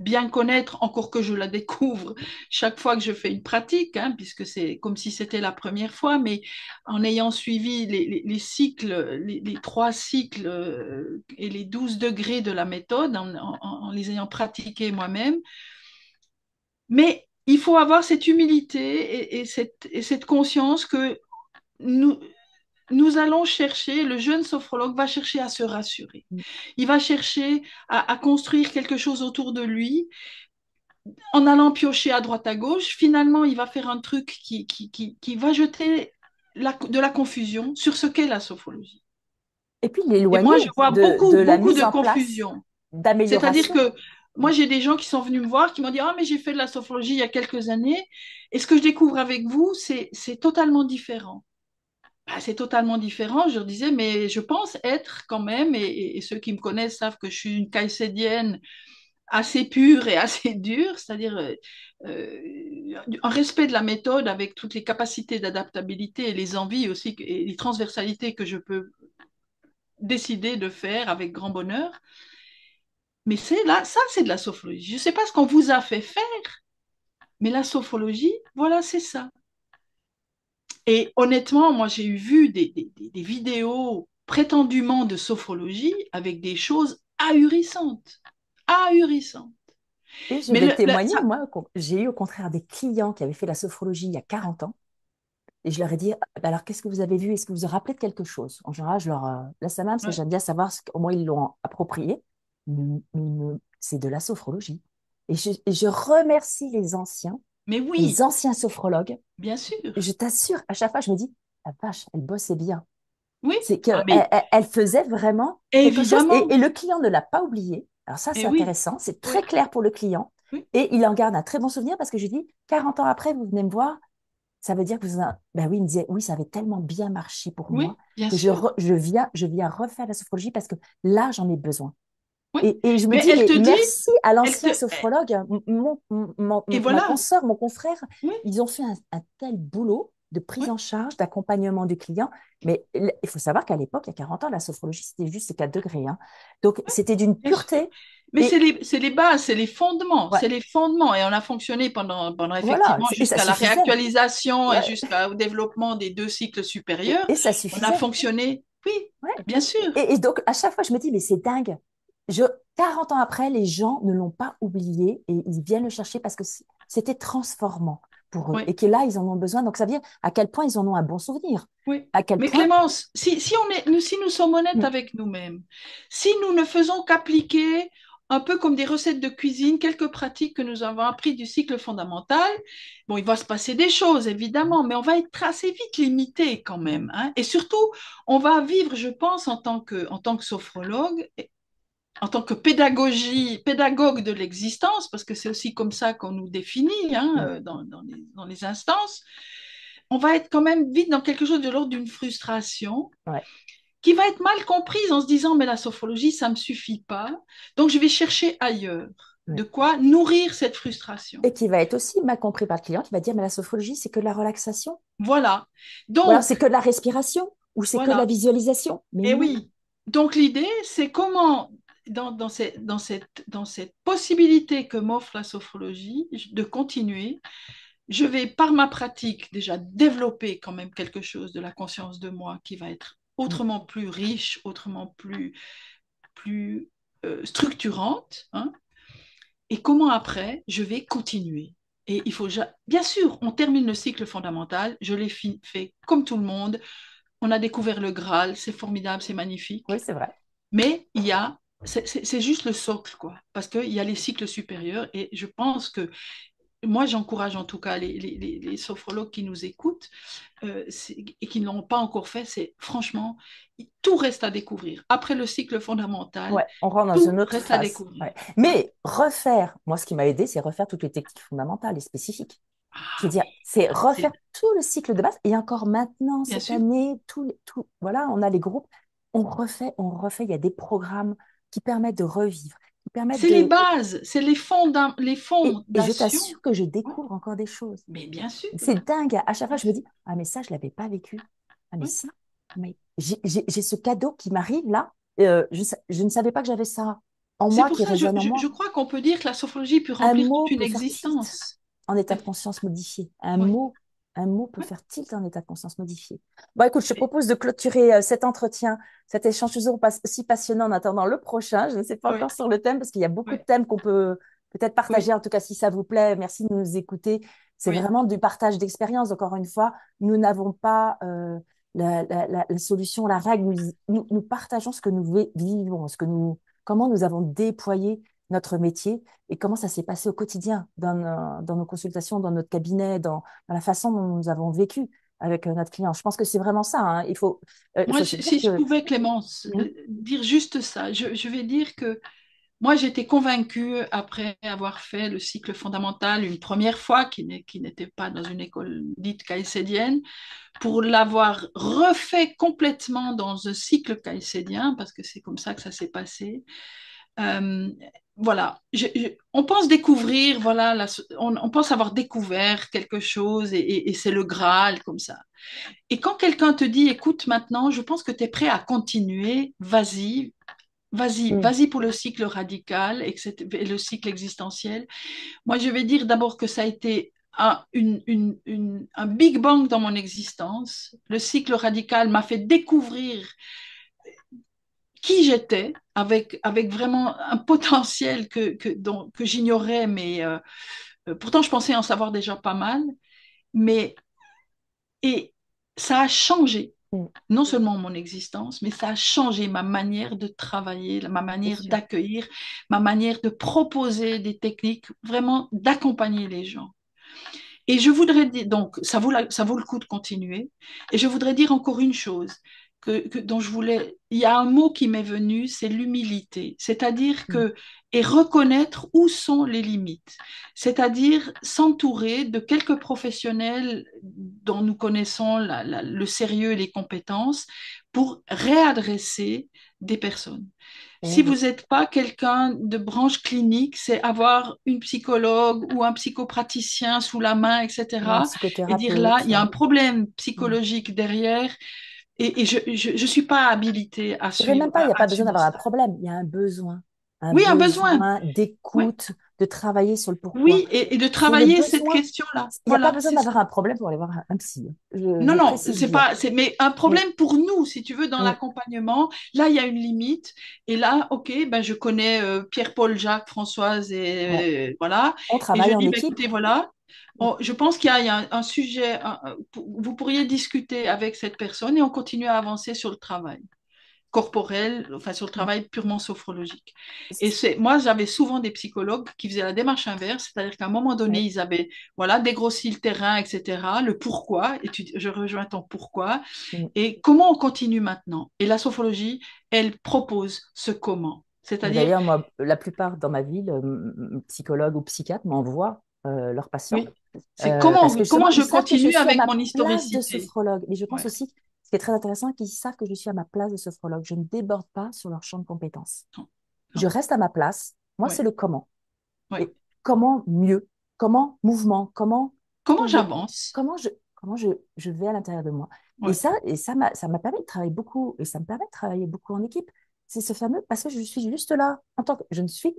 bien connaître, encore que je la découvre chaque fois que je fais une pratique, hein, puisque c'est comme si c'était la première fois, mais en ayant suivi les cycles, les 3 cycles et les 12 degrés de la méthode, en les ayant pratiqués moi-même. Mais il faut avoir cette humilité et cette conscience que nous, nous allons chercher, le jeune sophrologue va chercher à se rassurer. Il va chercher à construire quelque chose autour de lui en allant piocher à droite à gauche. Finalement, il va faire un truc qui va jeter de la confusion sur ce qu'est la sophrologie. Et puis Et l'éloigner moi, je vois de beaucoup, la beaucoup mise de en place confusion. C'est-à-dire d'amélioration. que moi, j'ai des gens qui sont venus me voir, qui m'ont dit, ah, mais j'ai fait de la sophrologie il y a quelques années, et ce que je découvre avec vous, c'est totalement différent. Bah, c'est totalement différent. Je leur disais, mais je pense être quand même, et ceux qui me connaissent savent que je suis une caïcédienne assez pure et assez dure, c'est-à-dire un respect de la méthode avec toutes les capacités d'adaptabilité et les envies aussi, et les transversalités que je peux décider de faire avec grand bonheur. Mais c'est là, ça, c'est de la sophrologie. Je ne sais pas ce qu'on vous a fait faire, mais la sophrologie, voilà, c'est ça. Et honnêtement, moi, j'ai vu des vidéos prétendument de sophrologie avec des choses ahurissantes. Ahurissantes. Et je Mais vais témoigner, moi, j'ai eu au contraire des clients qui avaient fait la sophrologie il y a 40 ans. Et je leur ai dit, ah, bah alors qu'est-ce que vous avez vu? Est-ce que vous vous rappelez de quelque chose? En général, je leur laisse la main parce que ouais, j'aime bien savoir comment ils l'ont approprié. C'est de la sophrologie. Et je remercie mais les oui, anciens sophrologues. bien Et sûr. je t'assure, à chaque fois, je me dis, la vache, elle bossait bien. Oui, C'est ah, qu'elle mais elle faisait vraiment quelque chose évidemment. et le client ne l'a pas oublié. Alors ça, Mais c'est oui, intéressant, c'est oui, très clair pour le client oui, et il en garde un très bon souvenir parce que je lui dis, 40 ans après, vous venez me voir, ça veut dire que ben oui, il me disait, oui, ça avait tellement bien marché pour moi oui, bien que sûr. je viens refaire la sophrologie parce que là, j'en ai besoin. Oui. Et je me Mais dis, elle mais te dit, merci à elle l'ancien te, sophrologue, et ma voilà. consoeur, mon confrère, Oui, ils ont fait un tel boulot de prise oui, en charge, d'accompagnement du client. Mais il faut savoir qu'à l'époque, il y a 40 ans, la sophrologie, c'était juste 4 degrés, hein. Donc, oui, c'était d'une bien sûr. pureté. Mais Et c'est les bases, c'est les fondements, ouais, c'est les fondements. Et on a fonctionné pendant voilà, effectivement et ça jusqu'à la suffisait. réactualisation et Ouais, jusqu'au développement des deux cycles supérieurs. et ça On a suffisait. fonctionné, oui, Ouais. bien sûr. Et donc, à chaque fois, je me dis, mais c'est dingue. 40 ans après, les gens ne l'ont pas oublié et ils viennent le chercher parce que c'était transformant pour eux Oui, et que là, ils en ont besoin. Donc, ça veut dire à quel point ils en ont un bon souvenir. oui. À quel Mais point. Clémence, si nous sommes honnêtes Mm, avec nous-mêmes, si nous ne faisons qu'appliquer un peu comme des recettes de cuisine, quelques pratiques que nous avons apprises du cycle fondamental, bon, il va se passer des choses, évidemment, mais on va être assez vite limité quand même, hein. Et surtout, on va vivre, je pense, en tant que sophrologue, en tant que pédagogue de l'existence, parce que c'est aussi comme ça qu'on nous définit, hein, mm, dans les instances, on va être quand même vite dans quelque chose de l'ordre d'une frustration ouais, qui va être mal comprise en se disant, mais la sophrologie, ça ne me suffit pas, donc je vais chercher ailleurs. ouais. De quoi nourrir cette frustration. Et qui va être aussi mal compris par le client, qui va dire, mais la sophrologie, c'est que de la relaxation. Voilà. Ou alors, c'est Donc, que de la respiration. Ou c'est que de la voilà. visualisation. Mais Et non. oui. Donc, l'idée, c'est comment, dans cette possibilité que m'offre la sophrologie, de continuer, je vais, par ma pratique, déjà développer quand même quelque chose de la conscience de moi qui va être Mm, autrement plus riche, autrement plus structurante, hein. Et comment après, je vais continuer. Et il faut, bien sûr, on termine le cycle fondamental, je l'ai fait comme tout le monde, on a découvert le Graal, c'est formidable, c'est oui, magnifique, c'est vrai. mais il y a, c'est juste le socle, quoi, parce qu'il y a les cycles supérieurs, et je pense que moi, j'encourage en tout cas les sophrologues qui nous écoutent et qui ne l'ont pas encore fait, c'est franchement, tout reste à découvrir. Après le cycle fondamental, Ouais, on rentre dans une tout autre reste à phase. découvrir. Ouais. Ouais. Mais refaire, moi, ce qui m'a aidé, c'est refaire toutes les techniques fondamentales et spécifiques. Je veux Ah dire, oui, c'est c'est refaire tout le cycle de base. Et encore maintenant, bien cette sûr. année, voilà, on a les groupes, on refait. Il y a des programmes qui permettent de revivre, qui permettent C'est les de. bases, c'est les Et je fondations. t'assure que je Ouais. découvre encore des choses. Mais bien sûr, C'est dingue. À chaque fois, bien je me sûr. dis, ah, mais ça, je ne l'avais pas vécu. Ah, mais Ouais. ça, mais j'ai ce cadeau qui m'arrive là. Je ne savais pas que j'avais ça en C'est moi, pour qui ça que résonne en je moi. crois qu'on peut dire que la sophrologie peut Un remplir toute mot une peut faire tilt existence. en état Ouais. de conscience modifié. Ouais. Un mot peut Ouais. faire tilt en état de conscience modifié. Bon, écoute, je te Et- propose de clôturer cet entretien, cet échange toujours si passionnant en attendant le prochain. Je ne sais pas ouais. encore sur le thème parce qu'il y a beaucoup de Ouais. thèmes qu'on peut peut-être partager. Oui. En tout cas, si ça vous plaît, merci de nous écouter. C'est Oui. vraiment du partage d'expérience. Encore une fois, nous n'avons pas la solution, la règle. Nous partageons ce que nous vivons, comment nous avons déployé notre métier et comment ça s'est passé au quotidien dans nos consultations, dans notre cabinet, dans la façon dont nous avons vécu avec notre client. Je pense que c'est vraiment ça, hein. Il Moi, faut se dire si je que... pouvais, Clémence, Mhm. dire juste ça, je vais dire que moi, j'étais convaincue, après avoir fait le cycle fondamental une première fois, qui n'était pas dans une école dite caïcédienne, pour l'avoir refait complètement dans un cycle caïcédien, parce que c'est comme ça que ça s'est passé. Euh, voilà, on pense découvrir, voilà, on pense avoir découvert quelque chose et c'est le Graal comme ça. Et quand quelqu'un te dit, écoute, maintenant, je pense que tu es prêt à continuer, vas-y, vas-y, Mhm. vas-y pour le cycle radical et le cycle existentiel. Moi, je vais dire d'abord que ça a été un Big Bang dans mon existence. Le cycle radical m'a fait découvrir qui j'étais, avec vraiment un potentiel que j'ignorais, mais pourtant je pensais en savoir déjà pas mal. Mais, et ça a changé Mhm. non seulement mon existence, mais ça a changé ma manière de travailler, ma C'est manière sûr. d'accueillir, ma manière de proposer des techniques, vraiment d'accompagner les gens. Et je voudrais dire, donc, ça vaut le coup de continuer. Et je voudrais dire encore une chose dont je voulais. Il y a un mot qui m'est venu, c'est l'humilité. C'est-à-dire Mhm. que, et reconnaître où sont les limites. C'est-à-dire s'entourer de quelques professionnels dont nous connaissons le sérieux et les compétences pour réadresser des personnes. Eh Si vous oui. n'êtes pas quelqu'un de branche clinique, c'est avoir une psychologue ou un psychopraticien sous la main, Ou un etc. Et dire là, psychothérapeute. il y a un problème Mhm. psychologique derrière et je suis pas habilitée à Je dirais même suivre, pas, il n'y a à pas besoin suivre d'avoir un ça. problème, il y a un Oui, un besoin. besoin Oui, d'écoute, de travailler sur le pourquoi. oui, et de C'est le travailler cette besoin. question-là. Il n'y a pas Voilà, besoin c'est ça. d'avoir un problème pour aller voir un psy, hein. Non, Je non, précise c'est bien. pas, mais un Mm, problème pour nous, si tu veux, dans mm, l'accompagnement. Là, il y a une limite. Et là, OK, ben, je connais Pierre-Paul, Jacques, Françoise, ouais. et voilà. On Et je travaille en dis, ben, équipe. écoutez, voilà. Mm. Je pense qu'il y a un sujet, vous pourriez discuter avec cette personne et on continue à avancer sur le travail corporel, enfin sur le Mm. travail purement sophrologique. Et moi, j'avais souvent des psychologues qui faisaient la démarche inverse, c'est-à-dire qu'à un moment donné, Ouais. ils avaient voilà, dégrossi le terrain, etc., le pourquoi, et je rejoins ton pourquoi, Mm. et comment on continue maintenant. Et la sophrologie, elle propose ce comment. C'est-à-dire, D'ailleurs, moi, la plupart dans ma ville, psychologues ou psychiatres m'envoient leurs patients oui, c'est comment, parce que comment justement, ils je savent que je continue suis à avec ma mon place de historicité. sophrologue. Mais je pense Ouais, aussi, ce qui est très intéressant, qu'ils savent que je suis à ma place de sophrologue. Je ne déborde pas sur leur champ de compétences. non, Je non, reste à ma place. Moi, c'est ouais, le comment. ouais. Et comment mieux, comment mouvement, comment Comment trouver, j'avance? comment je, je vais à l'intérieur de moi. Ouais. Ça m'a permis de travailler beaucoup, et ça me permet de travailler beaucoup en équipe. C'est ce fameux, parce que je suis juste là, en tant que, je ne suis,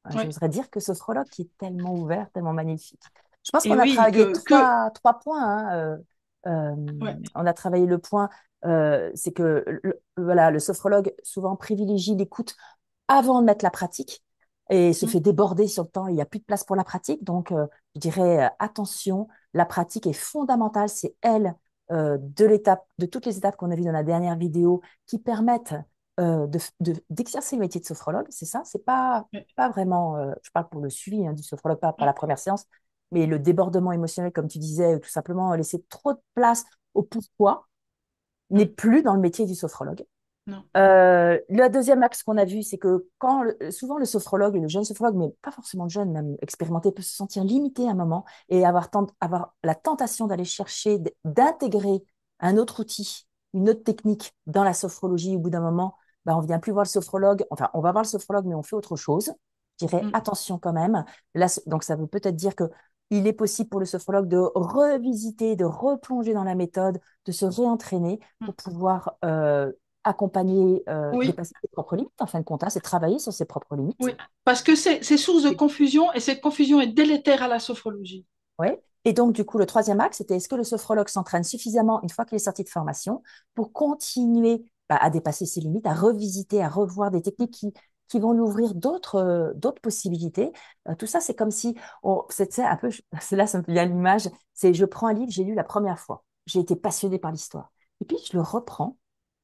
Ouais. j'oserais dire que sophrologue qui est tellement ouvert, tellement magnifique. Je pense Et qu'on a oui, travaillé trois points, hein. ouais. On a travaillé le point, c'est que voilà, le sophrologue souvent privilégie l'écoute avant de mettre la pratique et se Mm, fait déborder sur le temps. Il n'y a plus de place pour la pratique. Donc, je dirais attention, la pratique est fondamentale. C'est elle de toutes les étapes qu'on a vues dans la dernière vidéo qui permettent d'exercer le métier de sophrologue. C'est ça. C'est ouais, pas vraiment, je parle pour le suivi hein, du sophrologue, pas ouais, la première séance, mais le débordement émotionnel, comme tu disais, tout simplement laisser trop de place au pourquoi n'est mm, plus dans le métier du sophrologue. non. Le deuxième axe qu'on a vu, c'est que souvent le sophrologue, et le jeune sophrologue, mais pas forcément le jeune, même expérimenté, peut se sentir limité à un moment et avoir la tentation d'aller chercher, d'intégrer un autre outil, une autre technique dans la sophrologie. Au bout d'un moment, ben, on ne vient plus voir le sophrologue, enfin, on va voir le sophrologue, mais on fait autre chose. Je dirais Mm, attention quand même. Là, donc, ça veut peut-être dire que il est possible pour le sophrologue de revisiter, de replonger dans la méthode, de se réentraîner mm. pour pouvoir accompagner, Oui, dépasser ses propres limites, en fin de compte, hein, c'est travailler sur ses propres limites. oui. Parce que c'est source de Et, confusion et cette confusion est délétère à la sophrologie. ouais. Et donc, du coup, le troisième axe, c'était est-ce que le sophrologue s'entraîne suffisamment une fois qu'il est sorti de formation pour continuer bah, à dépasser ses limites, à revisiter, à revoir des techniques qui vont lui ouvrir d'autres possibilités. Tout ça, c'est comme si, c'est un peu, c'est là, ça me vient l'image, c'est je prends un livre, j'ai lu la première fois, j'ai été passionnée par l'histoire. Et puis, je le reprends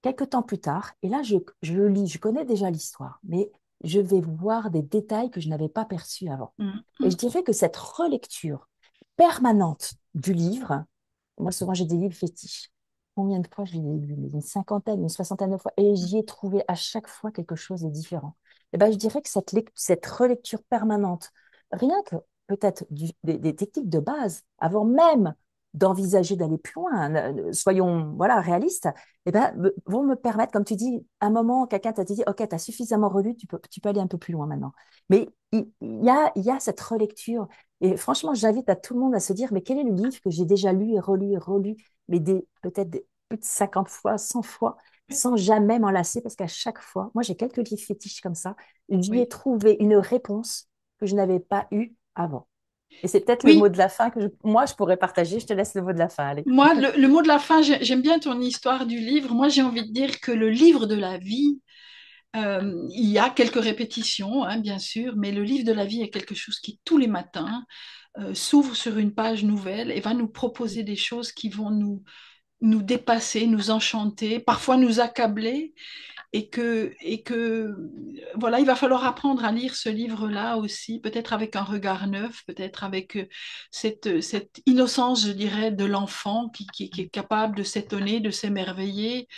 quelques temps plus tard. Et là, je le lis. Je connais déjà l'histoire, mais je vais voir des détails que je n'avais pas perçus avant. Mm, Et mm. je dirais que cette relecture permanente du livre, moi, souvent, j'ai des livres fétiches. Combien de fois je l'ai lu? Une cinquantaine, une soixantaine de fois. Et j'y ai trouvé à chaque fois quelque chose de différent. Et ben, je dirais que cette relecture permanente, rien que peut-être des techniques de base, avant même d'envisager d'aller plus loin, soyons voilà, réalistes, eh ben, vont me permettre, comme tu dis, à un moment, quelqu'un t'a dit, OK, tu as suffisamment relu, tu peux aller un peu plus loin maintenant. Mais il y a cette relecture. Et franchement, j'invite à tout le monde à se dire, mais quel est le livre que j'ai déjà lu et relu, mais peut-être plus de 50 fois, 100 fois, sans jamais m'en lasser, parce qu'à chaque fois, moi j'ai quelques livres fétiches comme ça, j'y ai Oui. trouvé une réponse que je n'avais pas eue avant. Et c'est peut-être le mot Oui, de la fin que moi je pourrais partager. Je te laisse le mot de la fin, allez. moi, le mot de la fin, j'aime bien ton histoire du livre. Moi, j'ai envie de dire que le livre de la vie, il y a quelques répétitions, hein, bien sûr, mais le livre de la vie est quelque chose qui, tous les matins, s'ouvre sur une page nouvelle et va nous proposer des choses qui vont nous dépasser, nous enchanter, parfois nous accabler, et que voilà, il va falloir apprendre à lire ce livre-là aussi, peut-être avec un regard neuf, peut-être avec cette innocence, je dirais, de l'enfant qui est capable de s'étonner, de s'émerveiller.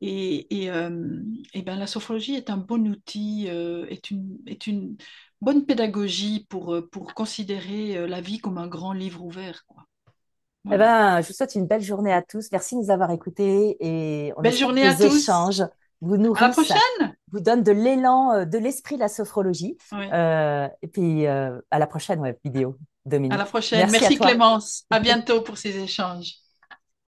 Et ben, la sophrologie est un bon outil, est une bonne pédagogie pour considérer la vie comme un grand livre ouvert, quoi. Eh Voilà. ben, je vous souhaite une belle journée à tous. Merci de nous avoir écoutés et on Belle espère que journée à vos tous. échanges vous À la nourrissent, prochaine. vous donnent de l'élan, de l'esprit de la sophrologie. Ouais, Et puis, à la prochaine vidéo, à la Dominique. prochaine. Merci à Merci toi. Clémence. À bientôt pour ces échanges.